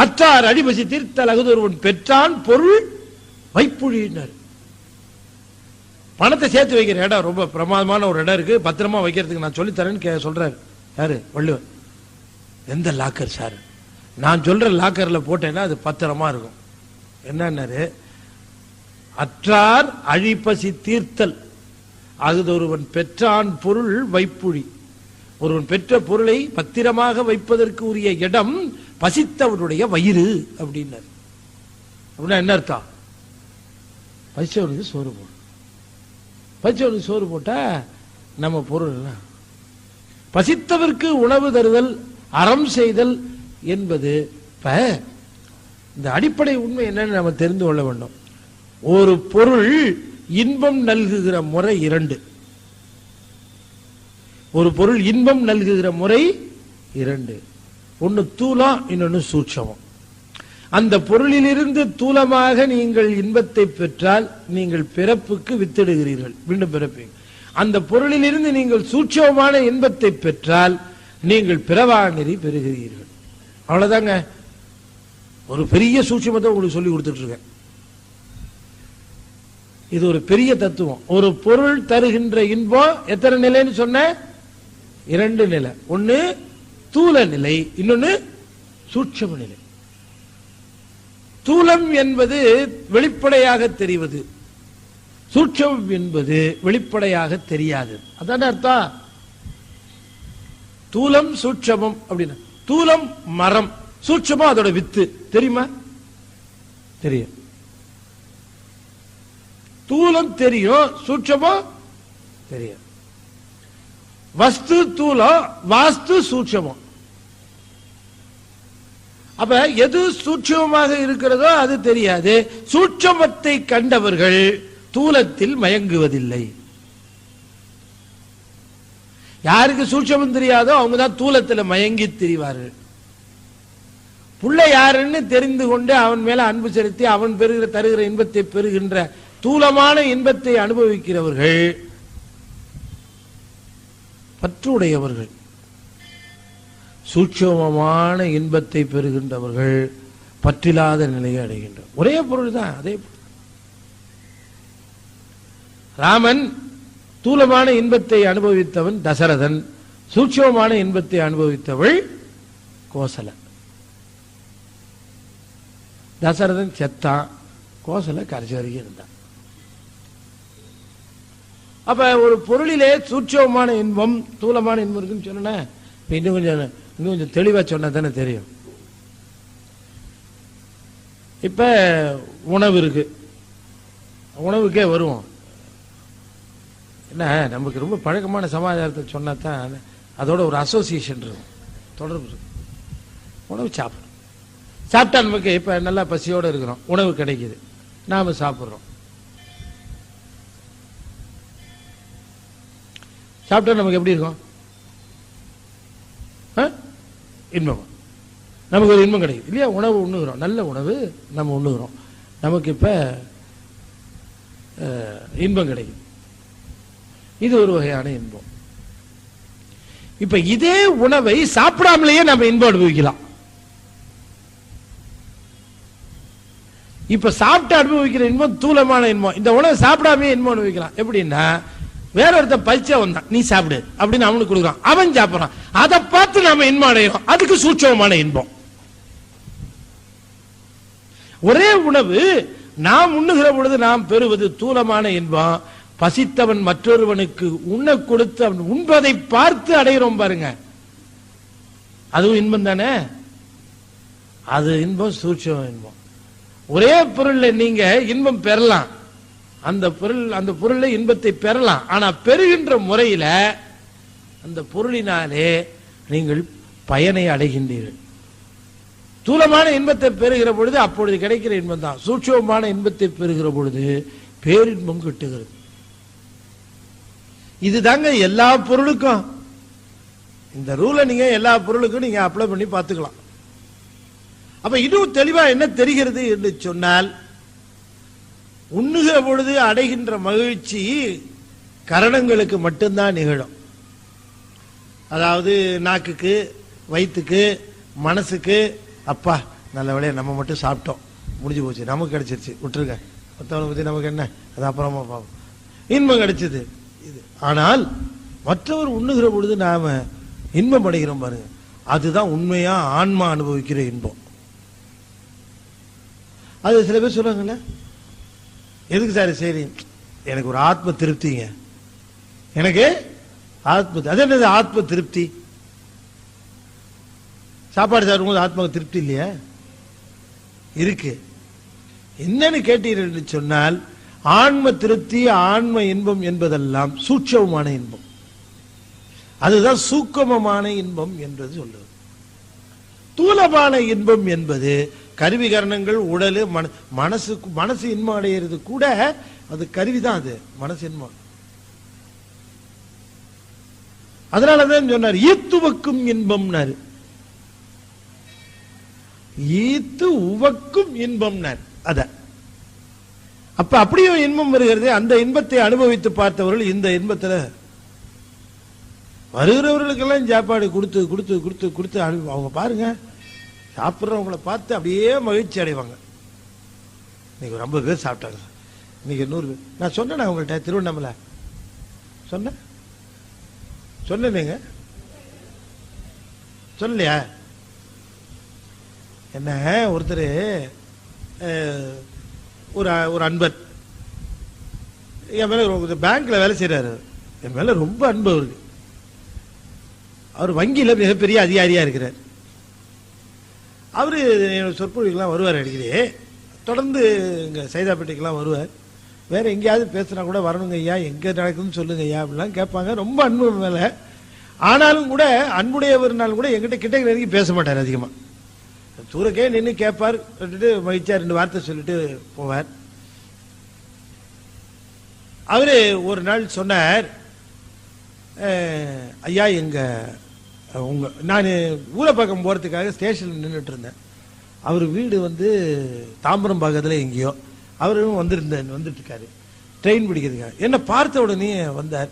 அற்றார் அடிபசி தீர்த்தல் அகுது ஒருவன் பெற்றான் பொருள் வைப்புழியினர். பணத்தை சேர்த்து வைக்கிற இடம் ரொம்ப பிரமாதமான ஒரு இடம் இருக்கு, பத்திரமா வைக்கிறதுக்கு நான் சொல்லி தரேன்னு சொல்றாரு. யாரு? வள்ளுவர். எந்த லாக்கர் சார்? நான் சொல்ற லாக்கர்ல போட்டேன்னா அது பத்திரமா இருக்கும். என்னன்னாரு, அற்றார் அழிப்பசி தீர்த்தல் அகுது ஒருவன் பெற்றான் பொருள் வைப்புழி. ஒருவன் பெற்ற பொருளை பத்திரமாக வைப்பதற்கு உரிய இடம் பசித்தவனுடைய வயிறு அப்படின்னாரு. அப்படின்னா என்ன அர்த்தம்? பசிச்சவனுக்கு சோறு போடும். பசிச்சவனுக்கு சோறு போட்டா நம்ம பொருள் எல்லாம். பசித்தவருக்கு உணவு தருதல், அறம் செய்தல் என்பது இப்ப இந்த அடிப்படை உண்மை என்னன்னு நம்ம தெரிந்து கொள்ள வேண்டும். ஒரு பொருள் இன்பம் நல்குகிற முறை 2. ஒரு பொருள் இன்பம் நல்குகிற முறை 2. ஒன்னு தூலம், இன்னொன்னு சூட்சமம். அந்த பொருளிலிருந்து தூலமாக நீங்கள் இன்பத்தை பெற்றால் நீங்கள் பிறப்புக்கு வித்திடுகிறீர்கள், மீண்டும் பிறப்பீங்க. அந்த பொருளிலிருந்து நீங்கள் சூட்சமமான இன்பத்தை பெற்றால் நீங்கள் பிறவா நெறி பெறுகிறீர்கள். அவ்வளவுதாங்க. ஒரு பெரிய சூட்சமத்தை உங்களுக்கு சொல்லி கொடுத்துட்டு இருக்கேன். இது ஒரு பெரிய தத்துவம். ஒரு பொருள் தருகின்ற இன்பம் எத்தனை நிலைன்னு சொன்ன? 2 நிலை. ஒன்னு தூல நிலை, இன்னொன்னு சூட்சம நிலை. ஸ்தூலம் என்பது வெளிப்படையாக தெரிவது, சூட்சமம் என்பது வெளிப்படையாக தெரியாது. அதான அர்த்தம். தூலம் சூட்சமம் அப்படின்னா, தூலம் மரம், சூட்சமம் அதோட வித்து. தெரியுமா? தெரியும். தூலம் தெரியும், சூட்சமம் தெரியும். வஸ்து தூலம், வாஸ்து சூட்சமம். அப்ப எது சூட்சமமாக இருக்கிறதோ அது தெரியாது. சூட்சமத்தை கண்டவர்கள் தூலத்தில் மயங்குவதில்லை. யாருக்கு சூட்சமம் தெரியாதோ அவங்க தான் தூலத்தில் மயங்கி திரிவார்கள். புள்ள யாருன்னு தெரிந்து கொண்டு அவன் மேல அன்பு செலுத்தி அவன் தருகிற இன்பத்தை பெறுகின்ற தூலமான இன்பத்தை அனுபவிக்கிறவர்கள் பற்றுடையவர்கள். சூட்சமமான இன்பத்தை பெறுகின்றவர்கள் பற்றில்லாத நிலையை அடைகின்ற ஒரே பொருள் தான். அதே ராமன் தூலமான இன்பத்தை அனுபவித்தவன் தசரதன், சூட்சமமான இன்பத்தை அனுபவித்தவள் கோசலை. தசரதன் செத்தான், கோசலை கடைசி வரைக்கும் இருந்தான். அப்ப ஒரு பொருளிலே சூட்சமமான இன்பம் தூலமான இன்பம் இருக்குன்னு சொன்ன இன்னும் கொஞ்சம் தெளிவா சொன்னா தானே தெரியும். இப்ப உணவு இருக்கு, உணவுக்கே வருவோம். என்ன நமக்கு ரொம்ப பழக்கமான சமாச்சாரத்தை சொன்னா தான் அதோட ஒரு அசோசியேஷன் இருக்கும், தொடர்பு இருக்கும். உணவு சாப்பிட்டா நமக்கு இப்ப நல்லா பசியோட இருக்கிறோம், உணவு கிடைக்குது, நாம சாப்பிட்றோம். சாப்பிட்டா நமக்கு எப்படி இருக்கும்? இன்பம். நமக்கு ஒரு இன்பம் கிடைக்குது இல்லையா? உணவு உண்ணுகிறோம், நல்ல உணவு நம்ம உண்ணுகிறோம், நமக்கு இப்ப இன்பம் கிடைக்குது. இது ஒரு வகையான இன்பம். இப்ப இதே உணவை சாப்பிடாமலேயே நம்ம இன்பம் அனுபவிக்கலாம். இப்ப சாப்பிட்டு அனுபவிக்கிற இன்பம் தூலமான இன்பம். இந்த உணவை சாப்பிடாமே இன்பம் அனுபவிக்கலாம். எப்படின்னா, வேற ஒருத்தன் பரிச்சை வந்தான், நீ சாப்பிடு அப்படின்னு அவனுக்கு கொடுக்குறான், அவன் சாப்பிடுறான், அதை பார்த்து நாம இன்பம் அடைகிறோம். அதுக்கு சூட்சமமான இன்பம். ஒரே உணவு நாம் உண்ணுகிற பொழுது நாம் பெறுவது தூலமான இன்பம். பசித்தவன் மற்றொருவனுக்கு உண்ண கொடுத்து அவன் உண்பதை பார்த்து அடைகிறோம் பாருங்க, அதுவும் இன்பம் தானே. அது இன்பம், சூட்சம இன்பம். ஒரே பொருள்ல நீங்க இன்பம் பெறலாம், அந்த பொருள்ல இன்பத்தை பெறலாம். ஆனா பெறுகின்ற முறையில அந்த பொருளினாலே நீங்கள் பயனை அடைகின்றீர்கள். தூலமான இன்பத்தை பெறுகிற பொழுது அப்பொழுது கிடைக்கிற இன்பம் தான். சூட்சமமான இன்பத்தை பெறுகிற பொழுது பேரின்பம் கிட்டுகிறது. இதுதாங்க எல்லா பொருளுக்கும். இந்த ரூலை நீங்க எல்லா பொருளுக்கும் நீங்க அப்ளை பண்ணி பார்த்துக்கலாம். அப்ப இன்னும் தெளிவா என்ன தெரிகிறது என்று சொன்னால், உண்ணுகிற பொழுது அடைகின்ற மகிழ்ச்சி கரணங்களுக்கு மட்டும்தான் நிகழும். அதாவது நாக்குக்கு, வயிற்றுக்கு, மனசுக்கு, அப்பா நல்ல வேலையை நம்ம மட்டும் சாப்பிட்டோம், முடிஞ்சு போச்சு, நமக்கு கிடைச்சிருச்சு, விட்டுருங்க, மற்றவனை பத்தி நமக்கு என்ன, அது அப்புறமா பார்ப்போம், இன்பம் கிடைச்சது இது. ஆனால் மற்றவர் உண்ணுகிற பொழுது நாம இன்பம் அடைகிறோம் பாருங்க, அதுதான் உண்மையா ஆன்மா அனுபவிக்கிற இன்பம். அது சில பேர் சொல்றாங்கல்ல, எதுக்கு சார் சரி, எனக்கு ஒரு ஆத்ம திருப்திங்க, எனக்கு ஆத்ம, அது என்னது ஆத்ம திருப்தி? சாப்பாடு சாப்பிடும்போது ஆத்மா திருப்தி இல்லையா? இருக்கு. என்னன்னு கேட்டீர்கள் சொன்னால், ஆன்ம திருப்தி, ஆன்ம இன்பம் என்பதெல்லாம் சூட்சமமான இன்பம். அதுதான் சூக்கமமான இன்பம் என்றது சொல்லுது. தூலமான இன்பம் என்பது கருவிகரணங்கள், உடல், மனசு இன்பம் அடைகிறது கூட அது கருவிதான், அது மனசு இன்பம். அதனாலதான் சொன்னார் ஈத்து உவக்கும் இன்பம்னாரு. ஈத்து உவக்கும் இன்பம்னார். அத அப்ப அப்படியே இன்பம் வருகிறது. அந்த இன்பத்தை அனுபவித்து பார்த்தவர்கள் இந்த இன்பத்துல வருகிறவர்களுக்கெல்லாம் சாப்பாடு கொடுத்து கொடுத்து கொடுத்து கொடுத்து அவங்க பாருங்க, சாப்பிட்றவங்களை பார்த்து அப்படியே மகிழ்ச்சி அடைவாங்க. இன்னைக்கு ஒரு 50 பேர் சாப்பிட்டாங்க, இன்னைக்கு 100 பேர். நான் சொன்னேன் அவங்கள்ட்ட திருவண்ணாமலை சொன்னேங்க, சொல்லலையா? என்ன ஒருத்தர் ஒரு ஒரு அன்பர் என் மேல பேங்க்ல வேலை செய்யறாரு. என் மேல ரொம்ப அன்பு அவருக்கு. அவர் வங்கியில மிகப்பெரிய அதிகாரியா இருக்கிறார். அவரு சொற்பொழிவுக்கெல்லாம் வருவார் அடிக்கடி. தொடர்ந்து இங்க சைதாப்பேட்டைக்கெல்லாம் வருவார். வேற எங்கேயாவது பேசுனா கூட வரணுங்க ஐயா, எங்க நடக்குதுன்னு சொல்லுங்க ஐயா அப்படிலாம் கேட்பாங்க. ரொம்ப அன்பு மேல. ஆனாலும் கூட அன்புடையவர்னாலும் கூட எங்கிட்ட கிட்ட நெருங்கி பேச மாட்டார் அதிகமா. தூரக்கே நின்று கேட்பார், மகிழ்ச்சியா 2 வார்த்தை சொல்லிட்டு போவார். அவரு ஒரு நாள் சொன்னார், ஐயா நான் ஊரை பக்கம் போறதுக்காக ஸ்டேஷன்ல நின்றுட்டு இருந்தேன். அவர் வீடு தாம்பரம் பக்கத்துல எங்கேயோ. அவரும் வந்துட்டு இருக்காரு ட்ரெயின் பிடிக்கிறதுக்காக. என்ன பார்த்த உடனே வந்தார்.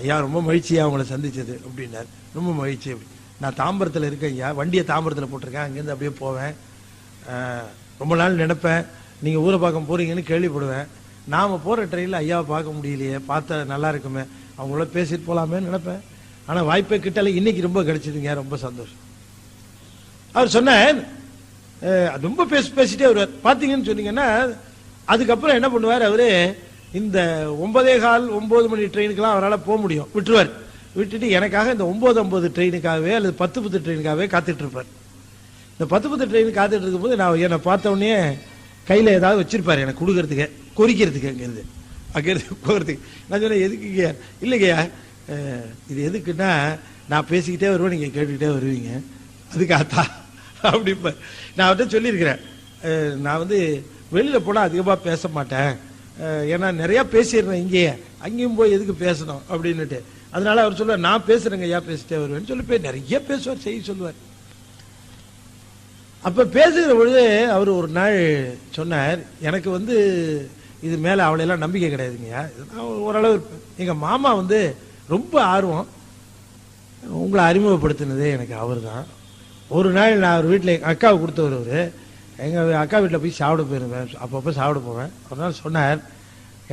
ஐயா ரொம்ப மகிழ்ச்சியா உங்களை சந்திச்சது அப்படின்னார். ரொம்ப மகிழ்ச்சி. நான் தாம்பரத்தில் இருக்கேன் ஐயா, வண்டியை தாம்பரத்தில் போட்டிருக்கேன், அங்கேருந்து அப்படியே போவேன். ரொம்ப நாள் நினைப்பேன் நீங்க ஊரை பார்க்க போறீங்கன்னு கேள்விப்படுவேன். நாம போற ட்ரெயினில் ஐயாவை பார்க்க முடியலையே, பார்த்தா நல்லா இருக்குமே, அவங்களோட பேசிட்டு போலாமே நினைப்பேன். ஆனா வாய்ப்பே கிட்டல, இன்னைக்கு ரொம்ப கிடைச்சிதுங்க, ரொம்ப சந்தோஷம். அவர் சொன்னார், ரொம்ப பேசிட்டே வருவார். பாத்தீங்கன்னு சொன்னீங்கன்னா அதுக்கப்புறம் என்ன பண்ணுவார் அவரு, இந்த 9:15 9 மணி ட்ரெயினுக்கெல்லாம் அவரால் போக முடியும், விட்டுருவார். விட்டுட்டு எனக்காக இந்த 9:50 ட்ரெயினுக்காகவே அல்லது 10:10 ட்ரெயினுக்காகவே காத்துட்டு இருப்பார். இந்த 10:10 ட்ரெயின் காத்துட்டு இருக்கும்போது நான் என்னை பார்த்த உடனே கையில ஏதாவது வச்சிருப்பாரு எனக்கு கொடுக்கறதுக்கு, குறிக்கிறதுக்கு. அங்கிருந்து போகிறதுக்கு நான் சொன்னேன், எதுக்குங்க? இல்லைங்கய்யா, இது எதுக்குன்னா நான் பேசிக்கிட்டே வருவேன், நீங்க கேட்டுக்கிட்டே வருவீங்க, அதுக்காகத்தா அப்படி. நான் அவர்கிட்ட சொல்லியிருக்கிறேன், நான் வெளியில போனா அதிகமா பேச மாட்டேன், ஏன்னா நிறைய பேசிடுறேன் இங்கேயே, அங்கேயும் போய் எதுக்கு பேசணும் அப்படின்னுட்டு. அதனால அவர் சொல்லுவார், நான் பேசுறேங்க ஐயா, பேசிட்டே வருவேன்னு சொல்லி போய் நிறைய பேசுவார், செய்ய சொல்லுவார். அப்ப பேசுகிற பொழுது அவர் ஒரு நாள் சொன்னார், எனக்கு இது மேல அவளையெல்லாம் நம்பிக்கை கிடையாதுங்கய்யா, ஓரளவு எங்க மாமா ரொம்ப ஆர்வம், உங்களை அறிமுகப்படுத்தினதே எனக்கு அவர் தான். ஒரு நாள் நான் அவர் வீட்டில் எங்கள் அக்காவை கொடுத்தவர், எங்கள் அக்கா வீட்டில் போய் சாப்பிட போயிருந்தேன், அப்பப்போ சாப்பிட போவேன். ஒரு நாள் சொன்னார்,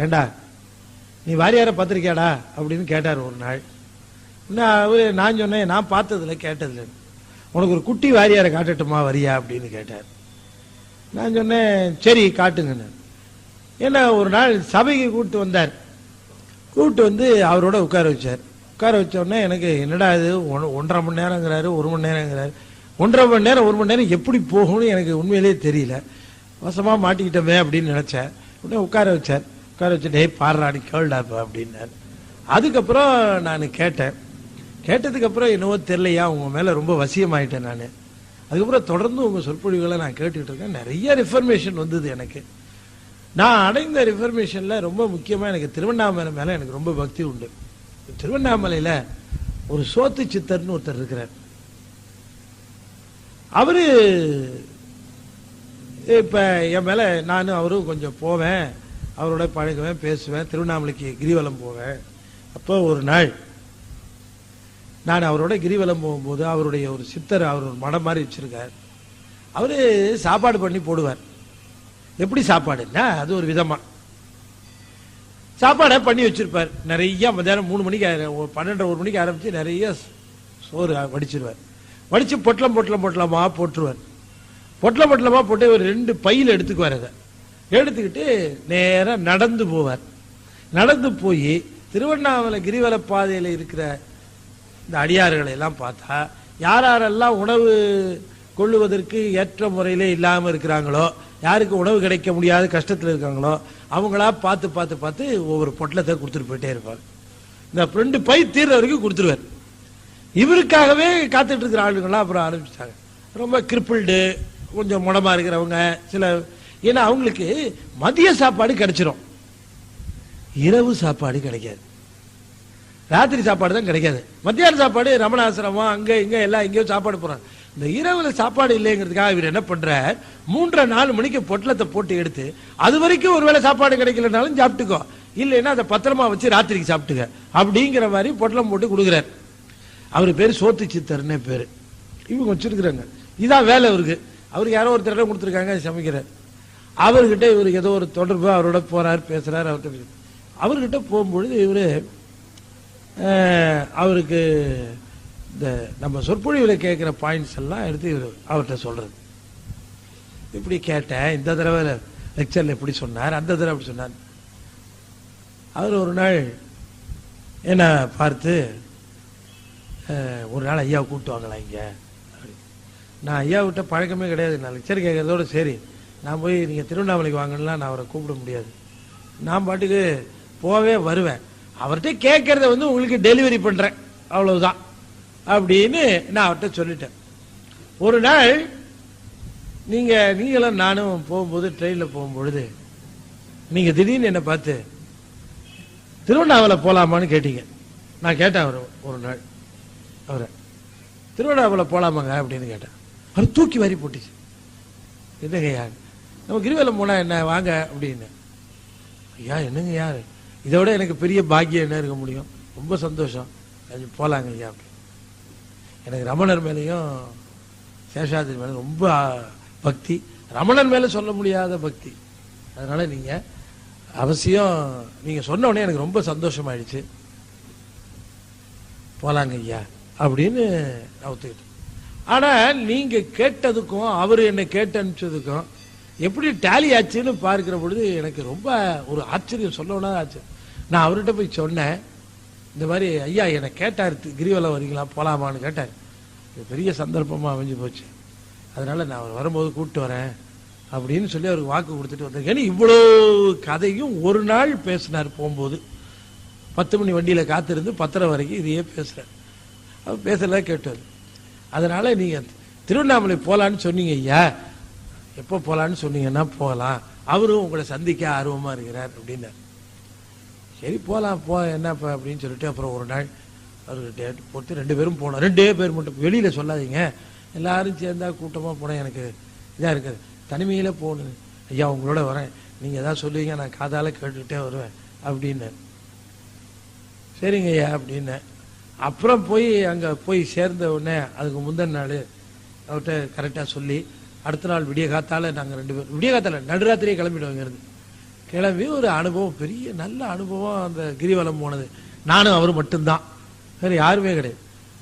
ஏண்டா நீ வாரியாரை பார்த்துருக்கியாடா அப்படின்னு கேட்டார் ஒரு நாள். நான் சொன்னேன், நான் பார்த்ததில்ல கேட்டதில்லை, உனக்கு ஒரு குட்டி வாரியாரை காட்டட்டுமா, வரியா அப்படின்னு கேட்டார். நான் சொன்னேன், சரி காட்டுங்கன்னு. ஏன்னா ஒரு நாள் சபைக்கு கூப்பிட்டு வந்தார். கூப்பிட்டு அவரோட உட்கார வச்சார். உட்கார வச்ச உடனே எனக்கு என்னடா இது 1.5 மணி நேரங்கிறாரு, 1 மணி நேரங்கிறாரு. 1.5 மணி நேரம் 1 மணி நேரம் எப்படி போகும்னு எனக்கு உண்மையிலேயே தெரியல. வசமா மாட்டிக்கிட்டோமே அப்படின்னு நினைச்சேன். உடனே உட்கார வச்சார். உட்கார வச்சுட்டு பாடுறா நீ கேள்டாப்ப அப்படின்னாரு. அதுக்கப்புறம் நான் கேட்டேன். கேட்டதுக்கு அப்புறம் என்னவோ தெரியலையா, உங்க மேல ரொம்ப வசியமாயிட்டேன் நான். அதுக்கப்புறம் தொடர்ந்து உங்க சொற்பொழிவுகளை நான் கேட்டுட்டு இருக்கேன். நிறைய ரிஃபர்மேஷன் வந்தது எனக்கு. நான் அடைந்த ரிஃபர்மேஷன்ல ரொம்ப முக்கியமா எனக்கு திருவண்ணாமலை மேல எனக்கு ரொம்ப பக்தி உண்டு. திருவண்ணாமலையில ஒரு சோத்து சித்தர்னு ஒருத்தர் இருக்கிறார். அவரு இப்ப என் மேல நானும் அவரும் கொஞ்சம் போவேன், அவரோட பழகுவேன், பேசுவேன், திருவண்ணாமலைக்கு கிரிவலம் போவேன். அப்போ ஒரு நாள் நான் அவரோட கிரிவலம் போகும்போது அவருடைய ஒரு சித்தர், அவர் ஒரு மடம் மாதிரி வச்சிருக்கார். அவரு சாப்பாடு பண்ணி போடுவார். எப்படி சாப்பாடுன்னா அது ஒரு விதமா சாப்பாடை பண்ணி வச்சிருப்பார். நிறைய மத்தியானம் 3 மணிக்கு 12 1 மணிக்கு ஆரம்பிச்சு நிறைய சோறு வடிச்சிருவார். வடிச்சு பொட்டலம் பொட்டலமா போட்டுருவார். பொட்டலமா போட்டு ஒரு 2 பையில எடுத்துக்குவார். அதை எடுத்துக்கிட்டு நேரம் நடந்து போவார். நடந்து போய் திருவண்ணாமலை கிரிவல பாதையில இருக்கிற இந்த அடியார்களை எல்லாம் பார்த்தா யாரெல்லாம் உணவு கொள்ளுவதற்கு ஏற்ற முறையிலே இல்லாம இருக்கிறாங்களோ, யாருக்கு உணவு கிடைக்க முடியாத கஷ்டத்தில் இருக்காங்களோ அவங்களா பார்த்து பார்த்து பார்த்து ஒவ்வொரு பொட்டலத்தை கொடுத்துட்டு போயிட்டே இருப்பார். இந்த 2 பை தீர்ற வரைக்கும் கொடுத்துருவார். இவருக்காகவே காத்துட்டு இருக்கிற ஆளுங்களாம் அப்புறம் ஆரம்பிச்சிட்டாங்க. ரொம்ப கிரிப்பிள்டு, கொஞ்சம் முடமா இருக்கிறவங்க சில, ஏன்னா அவங்களுக்கு மதிய சாப்பாடு கிடைச்சிடும், இரவு சாப்பாடு கிடைக்காது, ராத்திரி சாப்பாடு தான் கிடைக்காது. மத்தியான சாப்பாடு ரமணாசிரமம் அங்க இங்க எல்லாம் எங்கேயோ சாப்பாடு போறாங்க. இந்த இரவுல சாப்பாடு இல்லைங்கிறதுக்காக இவர் என்ன பண்றார், 3-4 மணிக்கு பொட்டலத்தை போட்டு எடுத்து அது வரைக்கும் ஒருவேளை சாப்பாடு கிடைக்கலனாலும் சாப்பிட்டுக்கோ, இல்லைன்னா அதை பத்திரமா வச்சு ராத்திரிக்கு சாப்பிட்டுக்க அப்படிங்கிற மாதிரி பொட்டலம் போட்டு கொடுக்குறார். அவரு பேரு சோத்து சித்தர்னே பேரு. இவங்க வச்சிருக்கிறாங்க, இதான் வேலை அவருக்கு. அவருக்கு யாரோ ஒரு திட்டம் கொடுத்துருக்காங்க, சமைக்கிறார். அவர்கிட்ட இவருக்கு ஏதோ ஒரு தொடர்பு, அவரோட போறார், பேசுறாரு. அவர்கிட்ட போகும்பொழுது இவரு அவருக்கு இந்த நம்ம சொற்பொழிவுல கேட்கிற பாயிண்ட்ஸ் எல்லாம் எடுத்து அவர்கிட்ட சொல்றது. இப்படி கேட்டேன், இந்த தடவை லெக்சர்ல எப்படி சொன்னார், அந்த தடவை அப்படி சொன்னார். அவர் ஒரு நாள் என்ன பார்த்து, ஒரு நாள் ஐயா கூப்பிட்டு வாங்கலாம் இங்க. நான் ஐயா விட்ட பழக்கமே கிடையாது. நான் லெக்சர் கேட்கறதோட சரி, நான் போய் நீங்கள் திருவண்ணாமலைக்கு வாங்கலாம் நான் அவரை கூப்பிட முடியாது. நான் பாட்டுக்கு போவே வருவேன். அவர்கிட்ட கேட்கறத உங்களுக்கு டெலிவரி பண்றேன், அவ்வளவுதான் அப்படின்னு நான் அவர்கிட்ட சொல்லிட்டேன். ஒரு நாள் நீங்களும் நானும் போகும்போது, ட்ரெயின்ல போகும்பொழுது, நீங்க திடீர்னு என்ன பார்த்து திருவண்ணாமலை போலாமான்னு கேட்டீங்க. நான் கேட்டேன் அவர் ஒரு நாள், அவரை திருவண்ணாமலை போலாமாங்க அப்படின்னு கேட்டேன். அவர் தூக்கி வாரி போட்டுச்சு. என்னங்க யார், நம்ம கிரிவலம் போனா என்ன, வாங்க அப்படின்னு. ஐயா என்னங்க யார், இதை விட எனக்கு பெரிய பாக்கியம் என்ன இருக்க முடியும், ரொம்ப சந்தோஷம், போலாங்க ஐயா அப்படி. எனக்கு ரமணர் மேலேயும் சேஷாதிரி மேலே ரொம்ப பக்தி, ரமணர் மேல சொல்ல முடியாத பக்தி. அதனால நீங்க அவசியம், நீங்க சொன்ன உடனே எனக்கு ரொம்ப சந்தோஷமாயிடுச்சு, போலாங்க ஐயா அப்படின்னு நான் ஒத்துக்கிட்டேன். ஆனா நீங்க கேட்டதுக்கும் அவரு என்னை கேட்டு அனுப்பிச்சதுக்கும் எப்படி டேலி ஆச்சுன்னு பார்க்கிற பொழுது எனக்கு ரொம்ப ஒரு ஆச்சரியம், சொல்லணும்னா ஆச்சரியம். நான் அவர்கிட்ட போய் சொன்னேன், இந்த மாதிரி ஐயா என்னை கேட்டார், கிரிவலம் வரீங்களா போலாமான்னு கேட்டார். இது பெரிய சந்தர்ப்பமா அமைஞ்சு போச்சு, அதனால நான் அவர் வரும்போது கூப்பிட்டு வரேன் அப்படின்னு சொல்லி அவருக்கு வாக்கு கொடுத்துட்டு வந்திருக்கேன். இவ்வளோ கதையும் ஒரு நாள் பேசினார் போகும்போது. 10 மணி வண்டியில காத்திருந்து 10:30 வரைக்கும் இதையே பேசுறேன். அவர் பேசல கேட்டார். அதனால நீங்க திருவண்ணாமலை போலான்னு சொன்னீங்க ஐயா, எப்போ போலான்னு சொன்னீங்கன்னா போகலாம், அவரும் உங்களை சந்திக்க ஆர்வமா இருக்கிறார் அப்படின்னார். சரி போலாம், என்னப்பா அப்படின்னு சொல்லிட்டு அப்புறம் ஒரு நாள் அவருக்கு டேட் போட்டு 2 பேரும் போனோம். 2 பேர் மட்டும், வெளியில சொல்லாதீங்க, எல்லாரும் சேர்ந்தா கூட்டமா போனேன், எனக்கு இதா இருக்குது, தனிமையில போகணும். ஐயா உங்களோட வரேன், நீங்க ஏதாவது சொல்லுவீங்க, நான் காதால கேட்டுக்கிட்டே வருவேன் அப்படின்னு. சரிங்க ஐயா அப்படின்னு. அப்புறம் போய் அங்க போய் சேர்ந்த உடனே அதுக்கு முந்தின நாள் அவர்கிட்ட கரெக்டா சொல்லி, அடுத்த நாள் விடிய காத்தால நாங்கள் 2 பேரும், விடிய காத்தால நடுராத்திரியே கிளம்பிடுவோங்க இருந்து. கிளம்பி ஒரு அனுபவம், பெரிய நல்ல அனுபவம். அந்த கிரிவலம் போனது நானும் அவரும் மட்டும்தான், வேற யாருமே கிடையாது.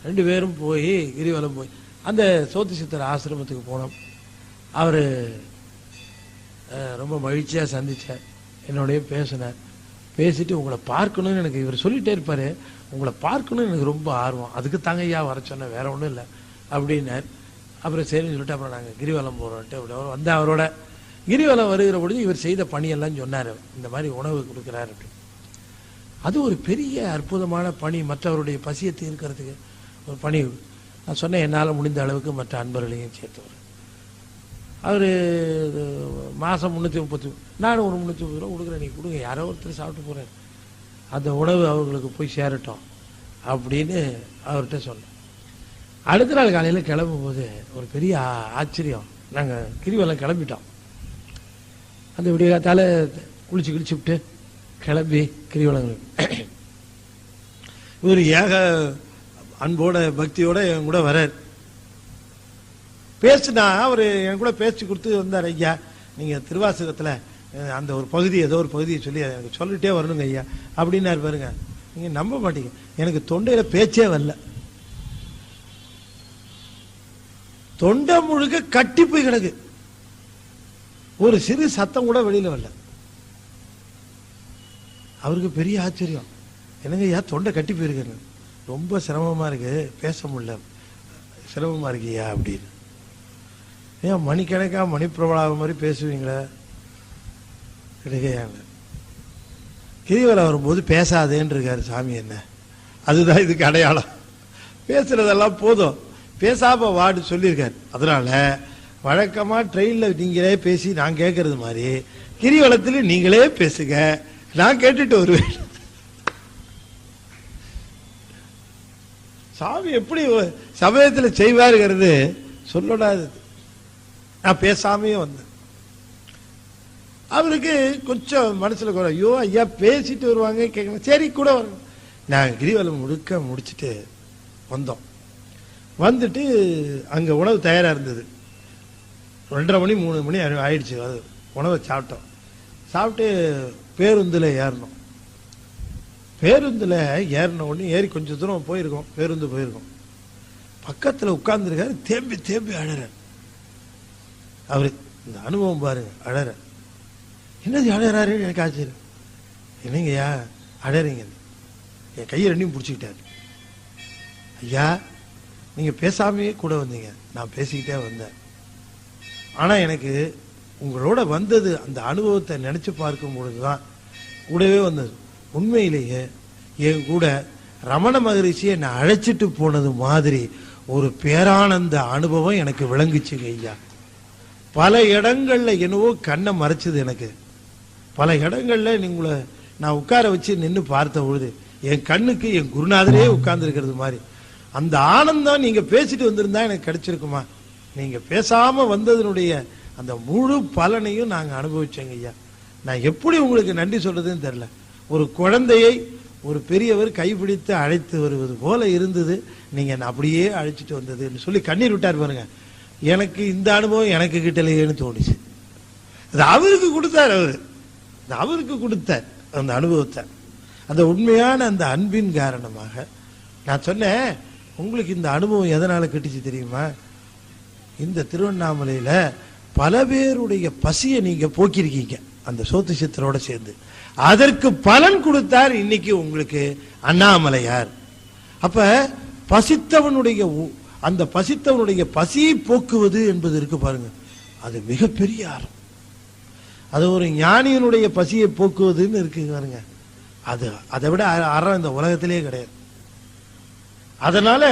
2 பேரும் போய் கிரிவலம் போய் அந்த சோதி சித்தர் ஆசிரமத்துக்கு போனோம். அவரு ரொம்ப மகிழ்ச்சியா சந்திச்சார், என்னோடய பேசினார். பேசிட்டு உங்களை பார்க்கணும்னு எனக்கு இவர் சொல்லிட்டே இருப்பாரு, உங்களை பார்க்கணும்னு எனக்கு ரொம்ப ஆர்வம், அதுக்கு தாங்க ஐயா வர சொன்னேன், வேற ஒன்றும் இல்லை அப்படின்னார். அப்புறம் சரின்னு சொல்லிட்டு அப்புறம் நாங்கள் கிரிவலம் போகிறோன்ட்டு அப்படி அவர் வந்து அவரோட கிரிவலம் வருகிற பொழுது இவர் செய்த பணியெல்லாம் சொன்னார், இந்த மாதிரி உணவு கொடுக்குறாரு அப்படி. அது ஒரு பெரிய அற்புதமான பணி, மற்றவருடைய பசியை தீர்க்கிறதுக்கு ஒரு பணி. நான் சொன்னேன், என்னால் முடிந்த அளவுக்கு மற்ற அன்பர்களையும் சேர்த்து. அவர் மாதம் 330, நானும் ஒரு 330 ரூபா கொடுக்குறேன், நீங்கள் கொடுங்க, யாரோ ஒருத்தர் சாப்பிட்டு போகிறேன், அந்த உணவு அவங்களுக்கு போய் சேரட்டும் அப்படின்னு அவர்கிட்ட சொன்னேன். அடுத்த நாள் காலையில் கிளம்பும் போது ஒரு பெரிய ஆச்சரியம். நாங்கள் கிரிவலம் கிளம்பிட்டோம். அந்த விடிய காத்தால குளிச்சு கிழிச்சுவிட்டு கிளம்பி கிரிவலம். இவர் ஏக அன்போட பக்தியோட என் கூட வர்றார். பேசுனா அவர் என் கூட பேச்சு கொடுத்து வந்தார், ஐயா நீங்கள் திருவாசகத்தில் அந்த ஒரு பகுதி, ஏதோ ஒரு பகுதியை சொல்லி எனக்கு சொல்லிட்டே வரணுங்க ஐயா அப்படின்னாரு. பாருங்க, நீங்கள் நம்ப மாட்டீங்க, எனக்கு தொண்டையில் பேச்சே வரல, தொண்டை முழுக்க கட்டி போய் கிடக்கு, ஒரு சிறு சத்தம் கூட வெளியில வரல. அவருக்கு பெரிய ஆச்சரியம், என்னங்க ஐயா தொண்டை கட்டி போயிருக்கு, ரொம்ப சிரமமா இருக்கு, பேச முடியல, சிரமமா இருக்கியா அப்படின்னு. ஏன் மணிக்கணக்கா மணிப்பிரபலாக மாதிரி பேசுவீங்களே, கிடையாது. கிரிவலம் வரும்போது பேசாதேன்னு இருக்காரு சாமி, என்ன அதுதான் இதுக்கு அடையாளம். பேசுறதெல்லாம் போதும், பேசாம வாடு சொல்லியிருக்காரு. அதனால வழக்கமா ட்ரெயின்ல நீங்களே பேசி நான் கேட்கறது மாதிரி கிரிவலத்தில் நீங்களே பேசுங்க, நான் கேட்டுட்டு வருவேன். சாமி எப்படி சமயத்தில் செய்வாருங்கிறது சொல்லக்கூடாது. நான் பேசாமையே வந்தேன். அவருக்கு கொஞ்சம் மனசுல குறை, ஐயோ ஐயா பேசிட்டு வருவாங்க கேட்கணும், சரி கூட வரணும். நான் கிரிவலம் முடிச்சுட்டு வந்தோம். வந்துட்டு அங்க உணவு தயாரா இருந்தது. 2:30 மணி 3 மணி ஆயிடுச்சு. உணவை சாப்பிட்டோம். சாப்பிட்டு பேருந்துல ஏறணும். பேருந்துல ஏறின உடனே ஏறி கொஞ்சம் தூரம் போயிருக்கோம், பேருந்து போயிருக்கோம். பக்கத்துல உட்கார்ந்துருக்காரு, தேம்பி தேம்பி அழறார். அவரு இந்த அனுபவம் பாருங்க. அழற. என்னது அழறாரு? எனக்கு ஆச்சரியம். என்னங்கய்யா அழறீங்க? என் கையை ரெண்டையும் பிடிச்சிக்கிட்டாரு. ஐயா நீங்க பேசாமே கூட வந்தீங்க, நான் பேசிக்கிட்டே வந்தேன். ஆனா எனக்கு உங்களோட வந்தது அந்த அனுபவத்தை நினைச்சு பார்க்கும் பொழுதுதான் கூடவே வந்தது. உண்மையிலேயே என் கூட ரமண மகரிஷியை நான் அழைச்சிட்டு போனது மாதிரி ஒரு பேரானந்த அனுபவம் எனக்கு விளங்குச்சுங்க ஐயா. பல இடங்கள்ல என்னவோ கண்ணை மறைச்சது எனக்கு. பல இடங்கள்ல உங்களை நான் உட்கார வச்சு நின்று பார்த்த பொழுது என் கண்ணுக்கு என் குருநாதரே உட்கார்ந்து இருக்கிறது மாதிரி அந்த ஆனந்தம் நீங்க பேசிட்டு வந்திருந்தா எனக்கு கிடைச்சிருக்குமா? நீங்க பேசாம வந்ததனுடைய அந்த முழு பலனையும் நாங்க அனுபவிச்சோங்க ஐயா. நான் எப்படி உங்களுக்கு நன்றி சொல்றதுன்னு தெரியல. ஒரு குழந்தையை ஒரு பெரியவர் கைப்பிடித்து அழைத்து வருவது போல இருந்தது. நீங்க அப்படியே அழைச்சிட்டு வந்ததுன்னு சொல்லி கண்ணீர் விட்டார் பாருங்க. எனக்கு இந்த அனுபவம் எனக்கு கிட்டலையேன்னு தோணுச்சு. அது அவருக்கு கொடுத்தார். அவருக்கு கொடுத்தார் அந்த அனுபவத்தை. அந்த உண்மையான அந்த அன்பின் காரணமாக நான் சொன்னேன். உங்களுக்கு இந்த அனுபவம் எதனால கிட்டுச்சு தெரியுமா? இந்த திருவண்ணாமலையில பல பேருடைய பசியை நீங்க போக்கிருக்கீங்க அந்த சோத்து சித்தரோட சேர்ந்து. அதற்கு பலன் கொடுத்தார் இன்னைக்கு உங்களுக்கு அண்ணாமலையார். அப்ப பசித்தவனுடைய அந்த பசித்தவனுடைய பசியை போக்குவது என்பது இருக்கு பாருங்க, அது மிகப்பெரிய அறம். அது ஒரு ஞானியனுடைய பசியை போக்குவதுன்னு இருக்கு பாருங்க, அது அதை விட அறம் இந்த உலகத்திலேயே கிடையாது. அதனால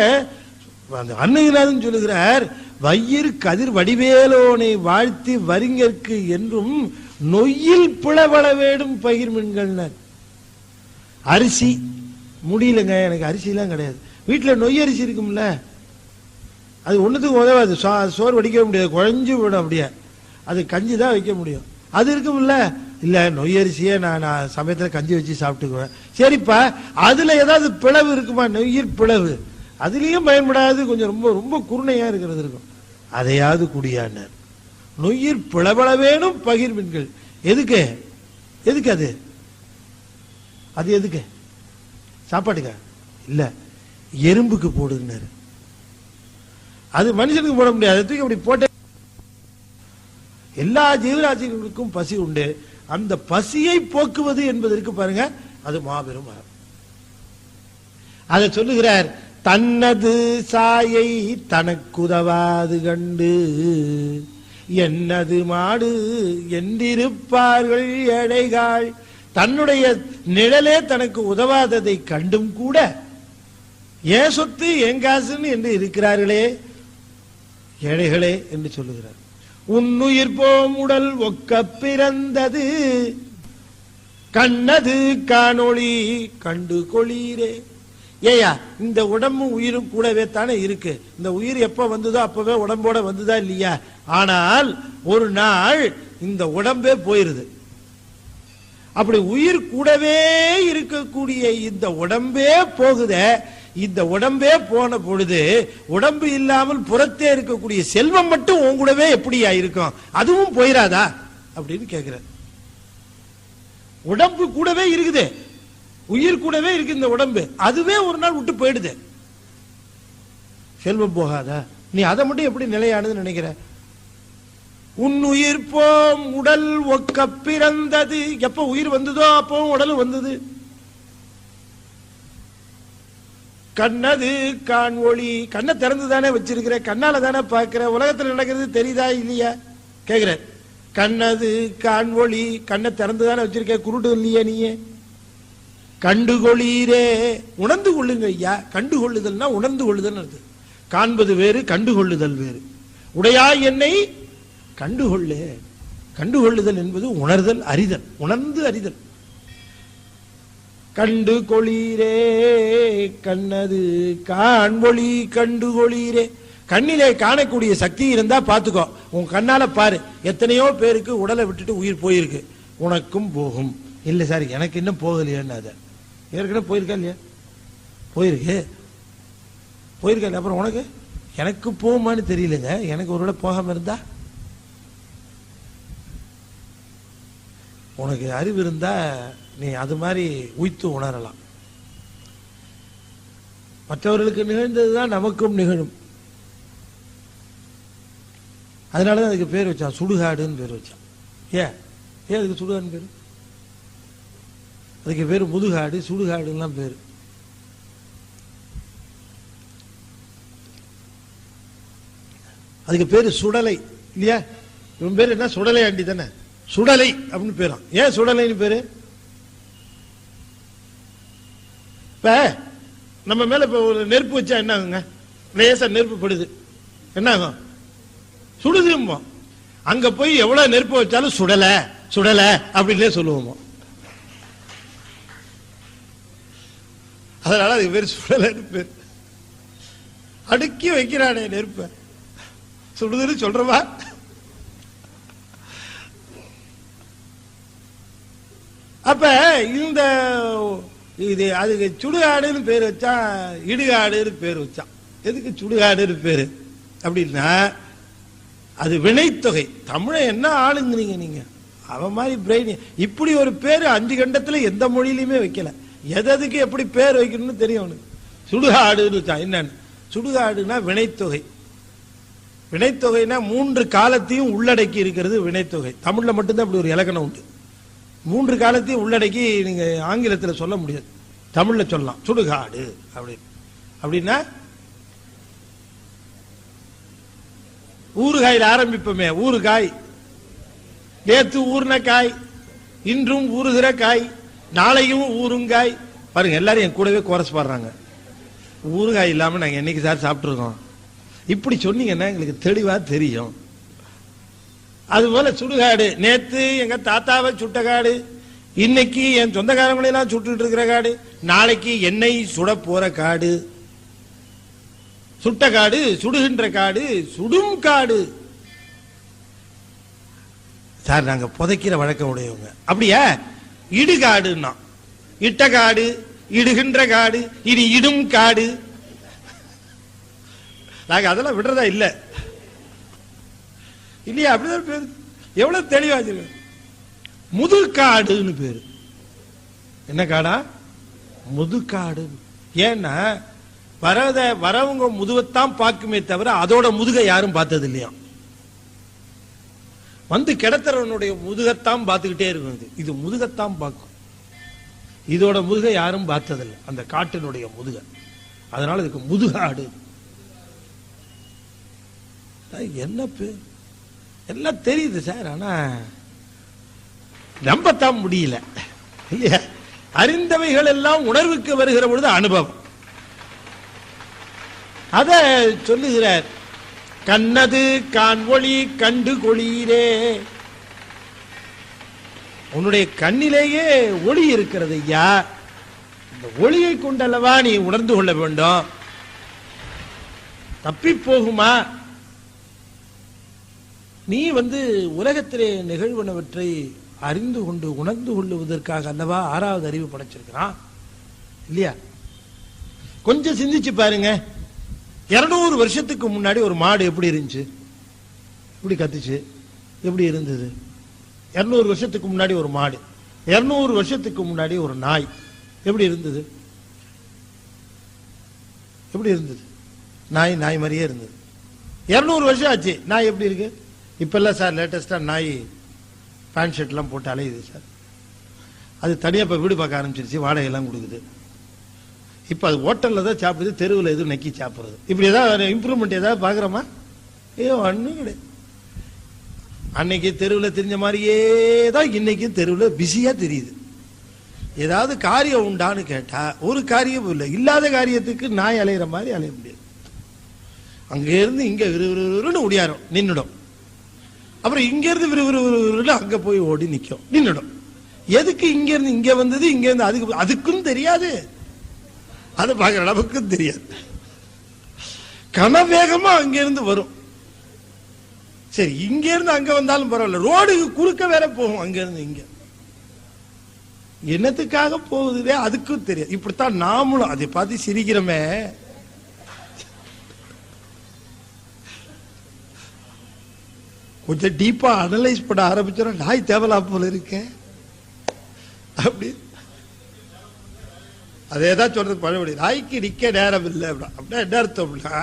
அந்த அன்னையநாதன் சொல்லுகிறார், வையிர் கதிர் வடிவேலோனை வாழ்த்தி வரிங்கற்கு என்றும் நொய்யில் பிளவள வேடும் பகிர் மின்கள். அரிசி முடியலங்க, எனக்கு அரிசி எல்லாம் கிடையாது. வீட்டுல நொய் அரிசி இருக்கும்ல, அது ஒண்ணுத்துக்கு உதவாது. சோறு வடிக்க முடியாது, குழஞ்சு விடும். அப்படியே அது கஞ்சி தான் வைக்க முடியும். அது இருக்கும்ல, இல்ல நொய் அரிசியே நான் சமயத்துல கஞ்சி வச்சு சாப்பிட்டுக்குவேன். சரிப்பா, அதுல ஏதாவது பிளவு இருக்குமா? நொய்யில் பிளவு அதுலயும் பயன்படாது, கொஞ்சம் ரொம்ப ரொம்ப குருணையா இருக்கிறது இருக்கும், அதையாவது குடியானார். நொய்யில் பிளவள வேணும் பகிர் மின்கள். எதுக்கு? எதுக்கு அது? அது எதுக்கு? சாப்பாட்டுக்கா? இல்ல, எறும்புக்கு போடுனாரு. அது மனுஷனுக்கு போட முடியாது. தூக்கி அப்படி போட்ட எல்லா ஜீவராசிகளுக்கும் பசி உண்டு. அந்த பசியை போக்குவது என்பதற்கு பாருங்க, அது மாபெரும் மரம். அதை சொல்லுகிறார், தன்னது சாயை தனக்குதவாது கண்டு என்னது மாடு என்றிருப்பார்கள் எடைகாள். தன்னுடைய நிழலே தனக்கு உதவாததை கண்டும் கூட ஏன் சொத்து என் காசுன்னு என்று இருக்கிறார்களே ஏழைகளே என்று சொல்லுகிறார். உன்னுயிர் போம் உடல் ஒக்க பிறந்தது கண்ணது காணொளி கண்டு கொளீரே. ஏயா, இந்த உடம்பும் உயிரும் கூடவே தானே இருக்கு. இந்த உயிர் எப்ப வந்ததோ அப்பவே உடம்போட வந்ததா இல்லையா? ஆனால் ஒரு நாள் இந்த உடம்பே போயிருது. அப்படி உயிர் கூடவே இருக்கக்கூடிய இந்த உடம்பே போகுதே. இந்த உடம்பே போன பொழுது உடம்பு இல்லாமல் புறத்தே இருக்கக்கூடிய செல்வம் மட்டும் உன் கூடவே எப்படியா இருக்கும்? அதுவும் போயிராதா அப்படின்னு கேட்கிற. உடம்பு கூடவே இருக்குது, உயிர் கூடவே இருக்கு இந்த உடம்பு, அதுவே ஒரு நாள் விட்டு போயிடுது. செல்வம் போகாதா? நீ அதை மட்டும் எப்படி நிலையானதுன்னு நினைக்கிற? உன் உயிர் போம் உடல் ஒக்க பிறந்தது. எப்ப உயிர் வந்ததோ அப்பவும் உடல் வந்தது. கண்ணது கான் ஒளி. கண்ணை திறந்து தானே வச்சிருக்கிற, கண்ணால தானே பார்க்கிற, உலகத்தில் நடக்கிறது தெரியுதா இல்லையா கேட்கிற. கண்ணது கான் ஒளி, கண்ணை திறந்து தானே வச்சிருக்க, குருட்டு இல்லையா நீயே? கண்டுகொள்ளீரே, உணர்ந்து கொள்ளுங்க ஐயா. கண்டுகொள்ளுதல்னா உணர்ந்து கொள்ளுதல் அர்த்தம். காண்பது வேறு, கண்டுகொள்ளுதல் வேறு. உடையாய் என்னை கண்டுகொள்ளு. கண்டுகொள்ளுதல் என்பது உணர்தல், அறிதல், உணர்ந்து அறிதல். கண்டு கொளீரே கண்ணது காண்பொழி கண்டு கொளீரே. கண்ணிலே காணக்கூடிய சக்தி இருந்தா பாத்துக்கோ, உன் கண்ணால பாரு. எத்தனையோ பேருக்கு உடலை விட்டுட்டு உயிர் போயிருக்கு, உனக்கும் போகும். இல்ல சார் எனக்கு இன்னும் போகலையான்னு, அதை ஏற்கனவே போயிருக்கா இல்லையா? போயிருக்கு, போயிருக்கா. அப்புறம் உனக்கு எனக்கு போகுமான்னு தெரியலங்க. எனக்கு ஒருவேளை போகாம இருந்தா, உனக்கு அறிவு இருந்தா நீ அது மாதிரி உய்த்து உணரலாம். மற்றவர்களுக்கு நிகழ்ந்ததுதான் நமக்கும் நிகழும். அதனாலதான் அதுக்கு பேர் வச்சான், சுடுகாடுன்னு பேர் வச்சான். ஏன் அதுக்கு சுடுகாடுன்னு பேரு? அதுக்கு பேரு முதுகாடு, சுடுகாடுலாம் பேரு. அதுக்கு பேரு சுடலை இல்லையா? இவன் பேரு என்ன? சுடலை ஆண்டி தானே, சுடலை அப்படின்னு பேரும். ஏன் சுடலைன்னு பேரு? இப்ப நம்ம மேல இப்ப ஒரு நெருப்பு வச்சா என்ன ஆகுங்க? லேசா நெருப்பு படுது, என்ன ஆகும்? சுடுதும்போ. அங்க போய் எவ்வளவு நெருப்பு வச்சாலும் சுடல சுடல அப்படின்னே சொல்லுவோம். அதனால அதுக்கு பேர் சுடலைன்னு பேர். அடுக்கி வைக்கிறானே நெருப்ப, சுடுதுன்னு சொல்றவா? அப்ப இந்த இது அதுக்கு சுடுகாடுன்னு பேர் வச்சா, இடுகாடுன்னு பேர் வச்சான். எதுக்கு சுடுகாடுன்னு பேரு அப்படின்னா, அது வினைத்தொகை. தமிழை என்ன ஆளுங்கிறீங்க நீங்க? அவன் மாதிரி பிரெயின். இப்படி ஒரு பேரு 5 கண்டத்துல எந்த மொழியிலுமே வைக்கல. எதுக்கு எப்படி பேர் வைக்கணும்னு தெரியும் அவனுக்கு. சுடுகாடுன்னு வச்சான். என்னன்னு? சுடுகாடுனா வினைத்தொகை. வினைத்தொகைனா 3 காலத்தையும் உள்ளடக்கி இருக்கிறது வினைத்தொகை. தமிழ்ல மட்டும்தான் அப்படி ஒரு இலக்கணம் உண்டு. 3 காலத்தையும் உள்ளடக்கி நீங்க ஆங்கிலத்தில் சொல்ல முடியாது, தமிழ்ல சொல்லலாம் சுடுகாடு அப்படின்னு. அப்படின்னா ஊறுகாயில் ஆரம்பிப்போமே, ஊறுகாய். நேத்து ஊர்ன காய், இன்றும் ஊறுகிற காய், நாளையும் ஊறுங்காய். பாருங்க, எல்லாரும் என் கூடவே கோரஸ் பாடுறாங்க. ஊறுகாய் இல்லாம நாங்க என்னைக்கு சார் சாப்பிட்டுருக்கோம்? இப்படி சொன்னீங்கன்னா எங்களுக்கு தெளிவா தெரியும். அதுபோல சுடுகாடு, நேத்து எங்க தாத்தாவை சுட்ட காடு, இன்னைக்கு என் சொந்தக்காரங்களை எல்லாம் சுட்டு இருக்கிற காடு, நாளைக்கு என்னை சுட போற காடு. சுட்ட காடு, சுடுகின்ற காடு, சுடும் காடு. சார் நாங்க புதைக்கிற வழக்கம் உடையவங்க. அப்படியா? இடுகாடுன்னா இட்ட காடு, இடுகின்ற காடு, இனி இடும் காடு. நாங்க அதெல்லாம் விடுறதா இல்ல இல்லையா? அப்படிதான் பேரு. எவ்வளவு தெளிவா வச்சிருக்க. முதுகாடுன்னு பேரு. என்ன காடா? முதுகாடு. ஏன்னா வரவங்க முதுகத்தான் பார்க்குமே தவிர அதோட முதுகை யாரும் பார்த்தது இல்லையா? வந்து கிடத்துறவனுடைய முதுகத்தான் பார்த்துக்கிட்டே இருக்கும். இது முதுகத்தான் பார்க்கும், இதோட முதுகை யாரும் பார்த்ததில்லை, அந்த காட்டினுடைய முதுகை. அதனால இதுக்கு முதுகாடு. என்ன பேர்? எல்லாம் தெரியுது சார், ஆனா நம்பத்தான் முடியல இல்லையா? அறிந்தவைகள் எல்லாம் உணர்வுக்கு வருகிற பொழுது அனுபவம். அத சொல்லுகிறார். கண்ணது காண்ஒளி கண்டு கொளீரே. உன்னுடைய கண்ணிலேயே ஒளி இருக்கிறது ஐயா. இந்த ஒளியை கொண்டல்லவா நீ உணர்ந்து கொள்ள வேண்டும். தப்பி போகுமா? நீ உலகத்திலே நிகழ்வனவற்றை அறிந்து கொண்டு உணர்ந்து கொள்ளுவதற்காக அல்லவா 6வது அறிவு படைச்சிருக்கிறான் இல்லையா? கொஞ்சம் சிந்திச்சு பாருங்க. 200 வருஷத்துக்கு முன்னாடி ஒரு மாடு எப்படி இருந்துச்சு? எப்படி கத்துச்சு? எப்படி இருந்தது? 200 வருஷத்துக்கு முன்னாடி ஒரு மாடு, 200 வருஷத்துக்கு முன்னாடி ஒரு நாய் எப்படி இருந்தது? எப்படி இருந்தது? நாய் நாய் மாதிரியே இருந்தது. 200 வருஷம் ஆச்சு. நாய் எப்படி இருக்கு? இப்பெல்லாம் சார் லேட்டஸ்டா நாய் பேண்ட் ஷர்ட் எல்லாம் போட்டு அலையுது சார். அது தனியா இப்ப வீடு பார்க்க ஆரம்பிச்சிருச்சு, வாடகை எல்லாம் கொடுக்குது. இப்ப அது ஹோட்டல்ல தான் சாப்பிடுது, தெருவில் எதுவும் நக்கி சாப்பிடுறது. இப்படி ஏதாவது இம்ப்ரூவ்மெண்ட் ஏதாவது பாக்குறோமா? ஒன்னும் கிடையாது. அன்னைக்கு தெருவில் தெரிஞ்ச மாதிரியே தான் இன்னைக்கு தெருவில் பிஸியா தெரியுது. ஏதாவது காரியம் உண்டான்னு கேட்டா ஒரு காரியம் இல்லை. இல்லாத காரியத்துக்கு நாய் அலையிற மாதிரி அலைய முடியாது. அங்க இருந்து இங்க விறுவிறுன்னு ஒடியாரும், நின்னுடும். அப்புறம் இங்க இருந்து விறுவிறுன்னு அங்க போய் ஓடி நிக்கும், நின்னுடும். எதுக்கு இங்க இருந்து இங்க வந்தது, இங்க இருந்து அதுக்கும் தெரியாது, அது பாக்குற அளவுக்கும் தெரியாது. கனவேகமா அங்க இருந்து வரும். சரி, இங்க இருந்து அங்க வந்தாலும் பரவாயில்ல, ரோடுக்கு குறுக்க வேற போகும். அங்க இருந்து இங்க என்னத்துக்காக போகுதுவே அதுக்கும் தெரியாது. இப்படித்தான் நாமளும் அதை பார்த்து சிரிக்கிறோமே. கொஞ்சம் டீப்பா அனலைஸ் பண்ண ஆரம்பிச்சோம், நாய் தேவலா போல இருக்கேன் அப்படி. அதேதான் சொல்றது பழமொழி, நாய்க்கு நிக்க நேரம் இல்லை அப்படின்னா என்ன அர்த்தம்னா,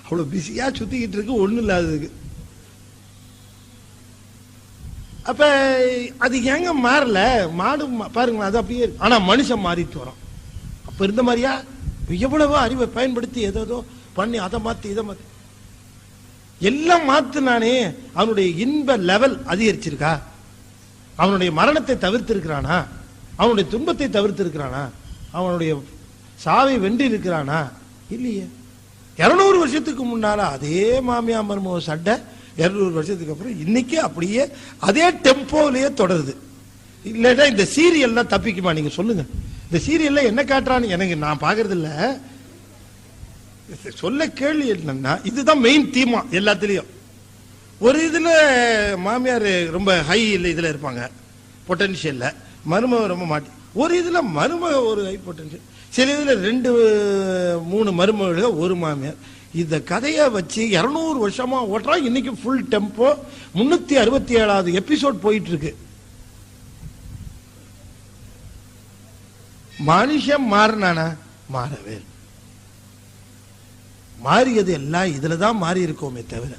அவ்வளவு பிஸியா சுத்திக்கிட்டு இருக்கு, ஒண்ணும் இல்லாததுக்கு. அப்ப அது ஏங்க மாறல? மாடு பாருங்களா, அது அப்படியே. ஆனா மனுஷன் மாறிட்டு வரோம். அப்ப இருந்த மாதிரியா? எவ்வளவோ அறிவை பயன்படுத்தி ஏதோ பண்ணி அதை மாத்தி இதை மாத்தி எல்லாம் மாத்தினானே. அவனுடைய இன்ப லெவல் அதிகரிச்சிருக்கா? அவனுடைய மரணத்தை தவிர்த்து இருக்கிறானா? அவனுடைய துன்பத்தை தவிர்த்து இருக்கிறானா? அவனுடைய சாவை வென்றி இருக்கிறானா? இல்லையே. 200 வருஷத்துக்கு முன்னால அதே மாமியா மருமக சண்டை 200 வருஷத்துக்கு அப்புறம் இன்னைக்கு அப்படியே அதே டெம்போலயே தொடருது. இல்லைன்னா இந்த சீரியல்லாம் தப்பிக்குமா? நீங்க சொல்லுங்க. இந்த சீரியல்ல என்ன காட்டுறான்னு எனக்கு நான் பாக்குறது இல்ல. சொல்ல கேள்வி என்னன்னா, இதுதான் மெயின் தீமா எல்லாத்திலையும். ஒரு இதுல மாமியார் ரொம்ப ஹை இதுல இருப்பாங்க, பொட்டன்ஷியல்ல. மருமக ரொம்ப மாட்டி. ஒரு இதுல மருமக ஒரு ஹை பொட்டன்ஷியல். சில இதுல 2-3 மருமகள் ஒரு மாமியார். இந்த கதையை வச்சு 200 வருஷமா ஓட்டுறா. இன்னைக்கு ஃபுல் டெம்போ 367வது எபிசோட் போயிட்டு இருக்கு. மனுஷன் மாறினானா? மாறவே. மாறியது எல்லாம் இதுலதான் மாறி இருக்கோமே தவிர,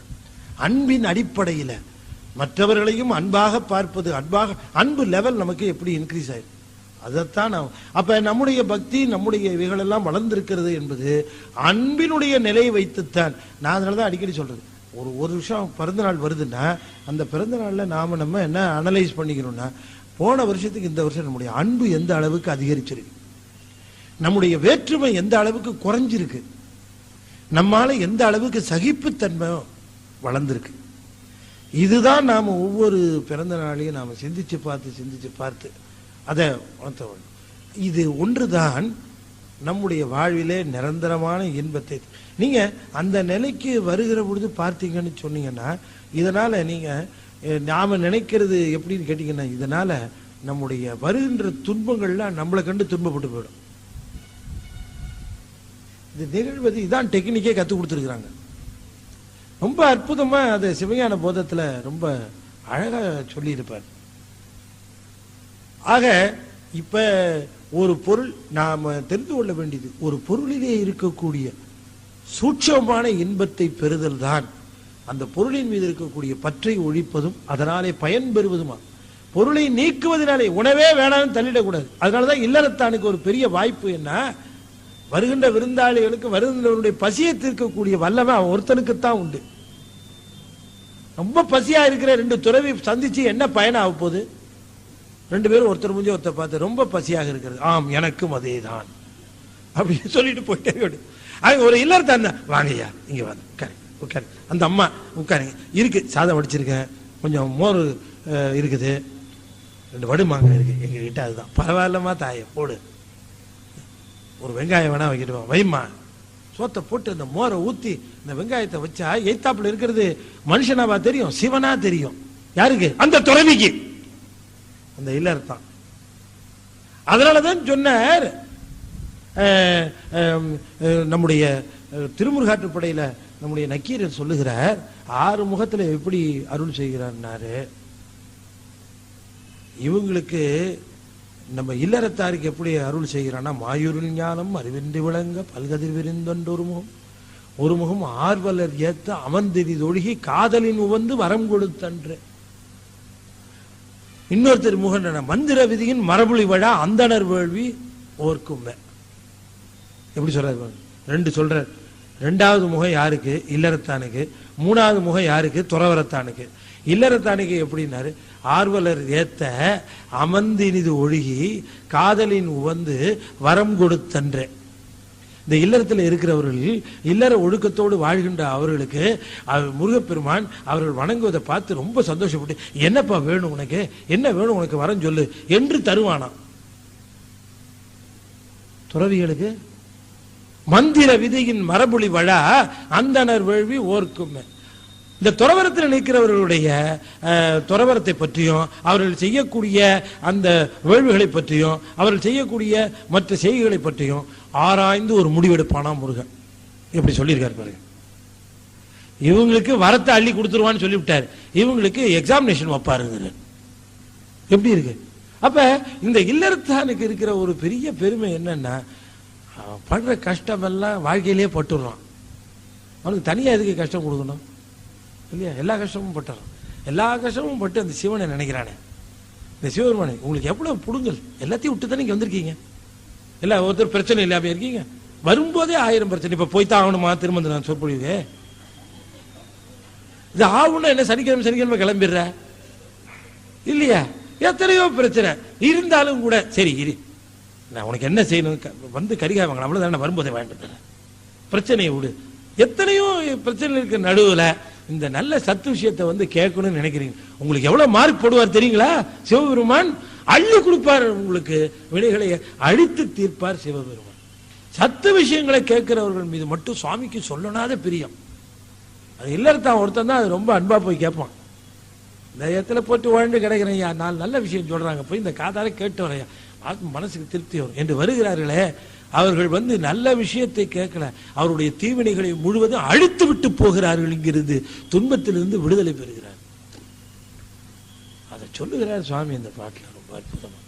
அன்பின் அடிப்படையில மற்றவர்களையும் அன்பாக பார்ப்பது, அன்பு லெவல் நமக்கு எப்படி இன்க்ரீஸ் ஆயிடும் அதைத்தான். அப்ப நம்முடைய பக்தி, நம்முடைய இவைகள் எல்லாம் வளர்ந்திருக்கிறது என்பது அன்பினுடைய நிலையை வைத்துத்தான். நான் அதனாலதான் அடிக்கடி சொல்றது, ஒரு வருஷம் பிறந்த நாள் வருதுன்னா அந்த பிறந்த நாள்ல நம்ம என்ன அனலைஸ் பண்ணிக்கணும்னா, போன வருஷத்துக்கு இந்த வருஷம் நம்முடைய அன்பு எந்த அளவுக்கு அதிகரிச்சிருக்கு, நம்முடைய வேற்றுமை எந்த அளவுக்கு குறைஞ்சிருக்கு, நம்மால எந்த அளவுக்கு சகிப்புத்தன்மை வளர்ந்திருக்கு. இதுதான் நாம ஒவ்வொரு பிறந்த நாளையும் நாம சிந்திச்சு பார்த்து அதை வளர்த்த வேண்டும். இது ஒன்றுதான் நம்முடைய வாழ்விலே நிரந்தரமான இன்பத்தை. நீங்க அந்த நிலைக்கு வருகிற பொழுது பார்த்தீங்கன்னு சொன்னீங்கன்னா, இதனால நீங்க நாம நினைக்கிறது எப்படின்னு கேட்டீங்கன்னா, இதனால நம்முடைய வருகின்ற துன்பங்கள்லாம் நம்மளை கண்டு துன்பப்பட்டு போயிடும். இது நிகழ்வது இதான் டெக்னிக்கே கற்றுக் கொடுத்துருக்குறாங்க. ரொம்ப அற்புதமா அதை சிவஞான போதத்துல ரொம்ப அழகா சொல்லி இருப்பார். ஆக இப்ப ஒரு பொருள் நாம தெரிந்து கொள்ள வேண்டியது, ஒரு பொருளிலே இருக்கக்கூடிய சூட்சமான இன்பத்தை பெறுதல் தான் அந்த பொருளின் மீது இருக்கக்கூடிய பற்றை ஒழிப்பதும் அதனாலே பயன் பெறுவதுமா. பொருளை நீக்குவதனாலே உணவே வேணாம்னு தள்ளிடக்கூடாது. அதனாலதான் இல்லறத்தானுக்கு ஒரு பெரிய வாய்ப்பு என்ன, வருகின்ற விருந்தாளிகளுக்கு வருகின்றவருடைய பசியை தீர்க்கக்கூடிய வல்லமை அவன் ஒருத்தனுக்குத்தான் உண்டு. ரொம்ப பசியா இருக்கிற 2 துறவி சந்திச்சு என்ன பயன் ஆக போகுது? 2 பேரும் ஒருத்தர் முடிஞ்சு ஒருத்தர் பார்த்து ரொம்ப பசியாக இருக்கிறது, ஆம் எனக்கும் அதே தான் அப்படின்னு சொல்லிட்டு போயிட்டே. ஒரு இல்லறத்தான், வாங்கய்யா இங்க வாங்க உட்காரு, அந்த அம்மா உட்காருங்க, இருக்கு சாதம் வடிச்சிருக்கேன், கொஞ்சம் மோர் இருக்குது, 2 வடுமாங்க இருக்கு எங்க கிட்ட, அதுதான் பரவாயில்லமா தாயை போடு, ஒரு வெங்காயம் வேணா வைக்கிட்டு வைமா, சோத்தை போட்டு அந்த மோரை ஊத்தி இந்த வெங்காயத்தை வச்சா எய்தாப்புல இருக்கிறது மனுஷனாவா தெரியும், சிவனா தெரியும். யாருக்கு? அந்த துறவிக்கு, அந்த இல்லறத்தான். அதனாலதான் சொன்னார் நம்முடைய திருமுருகாற்றுப்படையில நம்முடைய நக்கீரர் சொல்லுகிறார், 6 முகத்துல எப்படி அருள் செய்கிறார்னாரு. இவங்களுக்கு நம்ம இல்லறத்தாருக்கு எப்படி அருள் செய்கிறான்னா, மாயூரில் ஞானம் அறிவின்றி விளங்க பல்கதிர் விரிந்தொன்று முகம், ஒரு முகம் ஆர்வலர் ஏத்த அமர்ந்திரி ஒழுகி காதலின் உவந்து வரம் கொடுத்தன்று. இன்னொருத்தர் முகன் மந்திர விதியின் மரபுளி விழா அந்தனர் வேள்வி ஓர்க்கும். எப்படி சொல்றாரு? 2 சொல்றார். 2வது முகம் யாருக்கு? இல்லறத்தானுக்கு. 3வது முகம் யாருக்கு? துறவரத்தானுக்கு. இல்லறத்தானுக்கு எப்படின்னாரு, ஆர்வலர் ஏத்த அமர்ந்தினிது ஒழுகி காதலின் உவந்து வரம் கொடுத்தன்றே. இந்த இல்லறத்தில் இருக்கிறவர்கள், இல்லற ஒழுக்கத்தோடு வாழ்கின்ற அவர்களுக்கு முருகப்பெருமான் அவர்கள் வணங்குவதை பார்த்து ரொம்ப சந்தோஷப்பட்டு, என்னப்பா வேணும் உனக்கு, என்ன வேணும் உனக்கு, வரம் சொல்லு என்று தருவானாம். துறவிகளுக்கு மந்திர விதியின் மரபுளி வழா அந்தனர் வேள்வி ஓர்க்கும். இந்த துறவரத்தில் நிற்கிறவர்களுடைய துறவரத்தை பற்றியும் அவர்கள் செய்யக்கூடிய அந்த வேள்விகளை பற்றியும் அவர்கள் செய்யக்கூடிய மற்ற செய்கைகளை பற்றியும் ஆராய்ந்து ஒரு முடிவெடுப்பானா முருகன். எப்படி சொல்லியிருக்காரு பாருங்க. இவங்களுக்கு வரத்தை அள்ளி கொடுத்துருவான்னு சொல்லிவிட்டார், இவங்களுக்கு எக்ஸாமினேஷன் வைப்பாருங்க. எப்படி இருக்கு? அப்ப இந்த இல்லறத்தானுக்கு இருக்கிற ஒரு பெரிய பெருமை என்னன்னா, படுற கஷ்டம் எல்லாம் வாழ்க்கையிலேயே பட்டுடுறான். அவனுக்கு தனியா எதுக்கு கஷ்டம் கொடுக்கணும் இல்லையா? எல்லா கஷ்டமும் பட்டுறான், எல்லா கஷ்டமும் பட்டு அந்த சிவனை நினைக்கிறானே, இந்த சிவபெருமானை உங்களுக்கு எவ்வளவு புடுங்கல், எல்லாத்தையும் விட்டு தானே இங்க வந்திருக்கீங்க, இல்ல ஒருத்தர் பிரச்சனை இல்லாம இருக்கீங்க, வரும்போதே 1000 பிரச்சனை. இப்ப போய்தான் ஆகணுமா திரும்ப நான் சொற்பொழிவு? இது ஆகும்னா என்ன, சனிக்கிழமை கிளம்பிடுற இல்லையா? எத்தனையோ பிரச்சனை இருந்தாலும் கூட சரி இரு, நான் உனக்கு என்ன செய்யணும், வந்து கரிகாய் வாங்கலாம் அவ்வளவுதான், வரும்போதே வாங்கிட்டு பிரச்சனையை விடு. எத்தனையோ பிரச்சனை இருக்க நடுவுல இந்த நல்ல சத்து விஷயத்தை வந்து கேட்கணும்னு நினைக்கிறீங்க. உங்களுக்கு எவ்வளவு மார்க் போடுவார் தெரியுங்களா? சிவபெருமான் அள்ளி கொடுப்பார், உங்களுக்கு வினைகளை அழித்து தீர்ப்பார் சிவபெருமான். சத்து விஷயங்களை கேட்கிறவர்கள் மீது மட்டும் சுவாமிக்கு சொல்லனாத பிரியம். அது இல்லறத்தான் ஒருத்தன் தான் அது ரொம்ப அன்பா போய் கேட்பான். இந்த இடத்துல போட்டு வாழ்ந்து கிடைக்கிறேன், 4 நல்ல விஷயம் சொல்றாங்க, போய் இந்த காதார கேட்டு வரையா மனசுக்கு திருப்தி வரும் என்று வருகிறார்களே, அவர்கள் வந்து நல்ல விஷயத்தை கேட்கல, அவருடைய தீவினைகளை முழுவதும் அழித்து விட்டு போகிறார்கள். இங்கிருந்து துன்பத்திலிருந்து விடுதலை பெறுகிறார். அதை சொல்லுகிறார் சுவாமி இந்த பாட்டில் ரொம்ப அற்புதமா.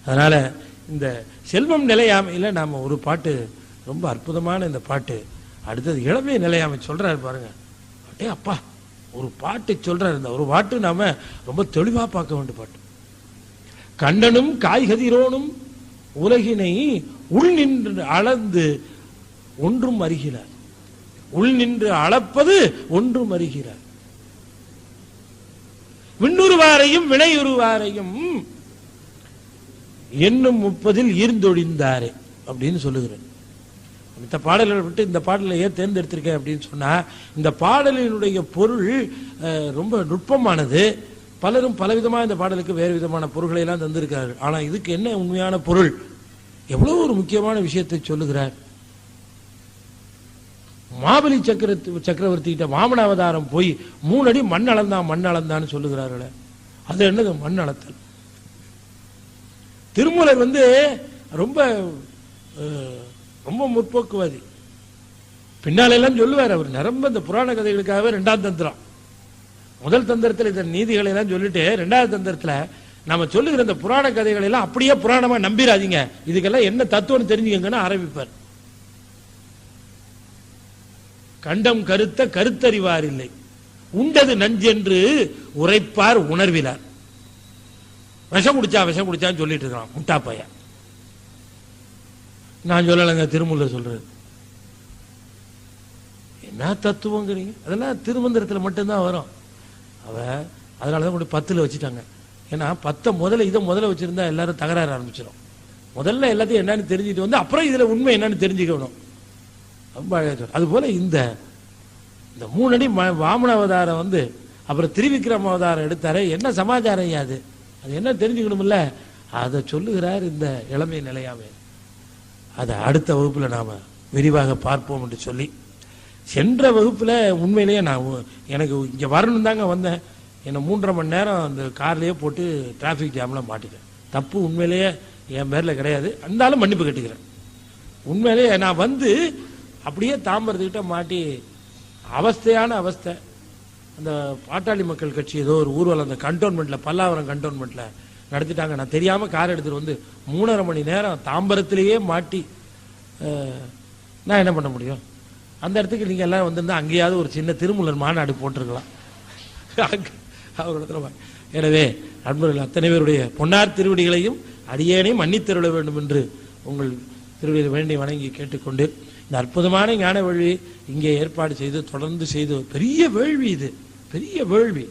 அதனால இந்த செல்வம் நிலையாமையில நாம ஒரு பாட்டு ரொம்ப அற்புதமான இந்த பாட்டு. அடுத்தது இளமை நிலையாமை சொல்றாரு பாருங்க. அடே அப்பா, ஒரு பாட்டு சொல்றாரு, இந்த ஒரு பாட்டு நாம ரொம்ப தெளிவா பார்க்க வேண்டிய பாட்டு. கண்டனும் காய்கதிரோனும் உலகினை உள் நின்று அளந்து ஒன்றும் அறிகிறார். உள் நின்று அளப்பது ஒன்றும் அறிகிறார். விண்ணுருவாரையும் வினையுருவாரையும் எண்ணும் 30 ஈர்ந்தொழிந்தாரே அப்படின்னு சொல்லுகிறேன். இந்த பாடல்களை விட்டு இந்த பாடலை ஏன் தேர்ந்தெடுத்திருக்கேன் அப்படின்னு சொன்னா, இந்த பாடலினுடைய பொருள் ரொம்ப நுட்பமானது. பலரும் பலவிதமாக இந்த பாடலுக்கு வேறு விதமான பொருள்களை எல்லாம் தந்திருக்கிறார்கள். ஆனா இதுக்கு என்ன உண்மையான பொருள், எவ்வளவு ஒரு முக்கியமான விஷயத்தை சொல்லுகிறார். மாபலி சக்கரவர்த்தி கிட்ட வாமன அவதாரம் போய் 3 அடி மண் அளந்தான்னு சொல்லுகிறார்களே, அது என்னது மண் அளத்தல். திருமூலர் வந்து ரொம்ப ரொம்ப முற்போக்குவாதி. பின்னால எல்லாம் சொல்லுவார் அவர் நிரம்ப இந்த புராண கதைகளுக்காகவே 2ஆம் தந்திரம். முதல் தந்திரத்தில் இந்த நீதிகளை எல்லாம் சொல்லிட்டு 2வது தந்திரத்துல நாம சொல்லுகிற இந்த புராண கதைகளை எல்லாம் அப்படியே புராணமா நம்பிராதீங்க, இதுக்கெல்லாம் என்ன தத்துவம் தெரிஞ்சுக்கங்கன்னு ஆரம்பிப்பார். கண்டம் கருத்த கருத்தறிவார் இல்லை, உண்டது நஞ்சென்று உரைப்பார் உணர்விலார். விஷம் குடிச்சான்னு சொல்லிட்டு இருக்கான் முட்டா பையன். நான் சொல்லலைங்க, திருமூலர் சொல்றது. என்ன தத்துவங்கிறீங்க? அதெல்லாம் திருமந்திரத்தில் மட்டும்தான் வரும். அதனாலதான் கொண்டு 10ல் வச்சுட்டாங்க. ஏன்னா 10 இதை முதல்ல வச்சிருந்தா எல்லாரும் தகராறு ஆரம்பிச்சிடும். முதல்ல எல்லாத்தையும் என்னன்னு தெரிஞ்சுட்டு வந்து அப்புறம் இதுல உண்மை என்னன்னு தெரிஞ்சுக்கணும். ரொம்ப அழகா. அது போல இந்த 3 அடி வாமன அவதாரம் வந்து அப்புறம் திருவிக்ரம அவதாரம் எடுத்தாரு. என்ன சமாச்சாரம் அது என்ன தெரிஞ்சுக்கணும்ல, அதை சொல்லுகிறார் இந்த இளமை நிலையாமை. அதை அடுத்த வகுப்புல நாம விரிவாக பார்ப்போம் என்று சொல்லி, சென்ற வகுப்புல உண்மையிலேயே நான் எனக்கு இங்க வரணும் தாங்க வந்தேன். என்னை 3.5 மணி நேரம் அந்த கார்லயே போட்டு டிராபிக் ஜாம்ல மாட்டிட்டேன். தப்பு உண்மையிலேயே என் பேர்ல கிடையாது, இருந்தாலும் மன்னிப்பு கட்டிக்கிறேன். உண்மையிலேயே நான் வந்து அப்படியே தாம்பரத்துக்கிட்ட மாட்டி அவஸ்தையான அவஸ்தை. அந்த பாட்டாளி மக்கள் கட்சி ஏதோ ஒரு ஊர்வலம் அந்த கண்டோன்மெண்ட்ல, பல்லாவரம் கண்டோன்மெண்ட்ல நடத்திட்டாங்க. நான் தெரியாம கார் எடுத்துட்டு வந்து 3.5 மணி நேரம் தாம்பரத்திலேயே மாட்டி நான் என்ன பண்ண முடியும்? அந்த இடத்துக்கு நீங்க எல்லாம் வந்திருந்தா அங்கேயாவது ஒரு சின்ன திருமூலர் மாநாடு போட்டிருக்கலாம். எனவே அன்பர்கள் அத்தனை பேருடைய பொன்னார் திருவடிகளையும் அடியேனையும் மன்னித்தருள வேண்டும் என்று உங்கள் திருவடியை வேண்டி வணங்கி கேட்டுக்கொண்டு, இந்த அற்புதமான ஞான வேள்வி இங்கே ஏற்பாடு செய்து தொடர்ந்து செய்து பெரிய வேள்வி, இது பெரிய வேள்வி,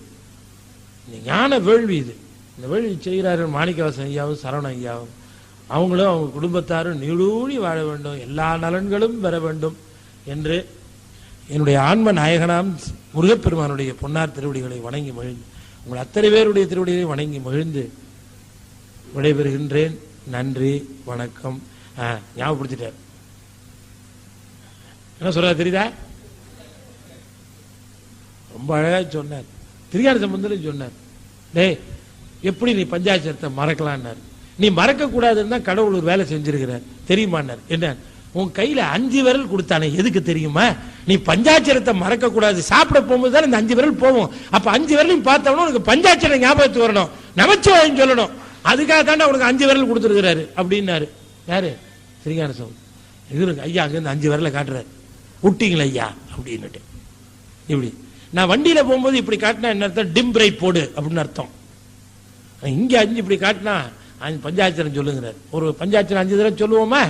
இந்த ஞான வேள்வி. இது இந்த வேள்வி செய்கிறார்கள் மாணிக்கவாசன் ஐயாவும் சரவண ஐயாவும். அவங்களும் அவங்க குடும்பத்தாரும் நீடூழி வாழ வேண்டும், எல்லா நலன்களும் பெற வேண்டும் என்று என்னுடைய ஆன்ம நாயகனாம் முருகப்பெருமானுடைய பொன்னார் திருவடிகளை வணங்கி மகிழ்ந்து, உங்கள் அத்தனை பேருடைய திருவடிகளை வணங்கி மகிழ்ந்து விடைபெறுகின்றேன். நன்றி, வணக்கம். ஞாபகப்படுத்திட்டார். என்ன சொல்ற தெரியுதா? ரொம்ப அழகா சொன்னார். திருஞான சம்பந்தரும் சொன்னார், டேய் எப்படி நீ பஞ்சாட்சரத்தை மறக்கலான்னாரு. நீ மறக்க கூடாதுன்னு தான் கடவுள் ஒரு வேலை செஞ்சிருக்கிறார் தெரியுமான்னார். என்ன? உன் கையில 5 விரல் கொடுத்தானே எதுக்கு தெரியுமா? நீ பஞ்சாட்சரத்தை மறக்க கூடாது. சாப்பிட போகும்போது தான் இந்த 5 விரல் போவோம். அப்ப 5 விரலையும் பார்த்தவனும் உனக்கு பஞ்சாட்சரம் ஞாபகத்துக்கு வரணும், நமச்சிவாயம் சொல்லணும். அதுக்காக தாண்டா உனக்கு 5 விரல் கொடுத்துருக்கிறாரு அப்படின்னாரு. யாரு? திருஞான சம்பந்தர். ஐயா அங்க இருந்து 5 விரலை காட்டுறாரு. விட்டீங்களா ஐயா அப்படின்னுட்டு. இப்படி நான் வண்டியில போகும்போது இப்படி காட்டினா என்ன அர்த்தம்? டிம் பிரைட் போடு அப்படின்னு அர்த்தம். இங்க 5 இப்படி காட்டினா பஞ்சாட்சரம் சொல்லுங்கிறார். ஒரு பஞ்சாட்சரம் 5 தடவை சொல்லுவோமா?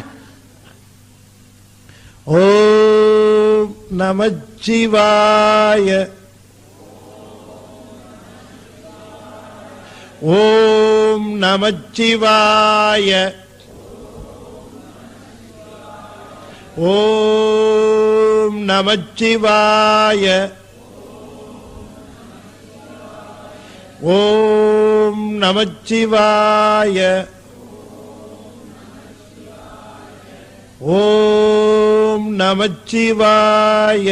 ஓம் நமச்சிவாய, ஓம் நமச்சிவாய, ஓம் நமச்சிவாய, ஓம் நமச்சிவாய, ஓம் நமச்சிவாய.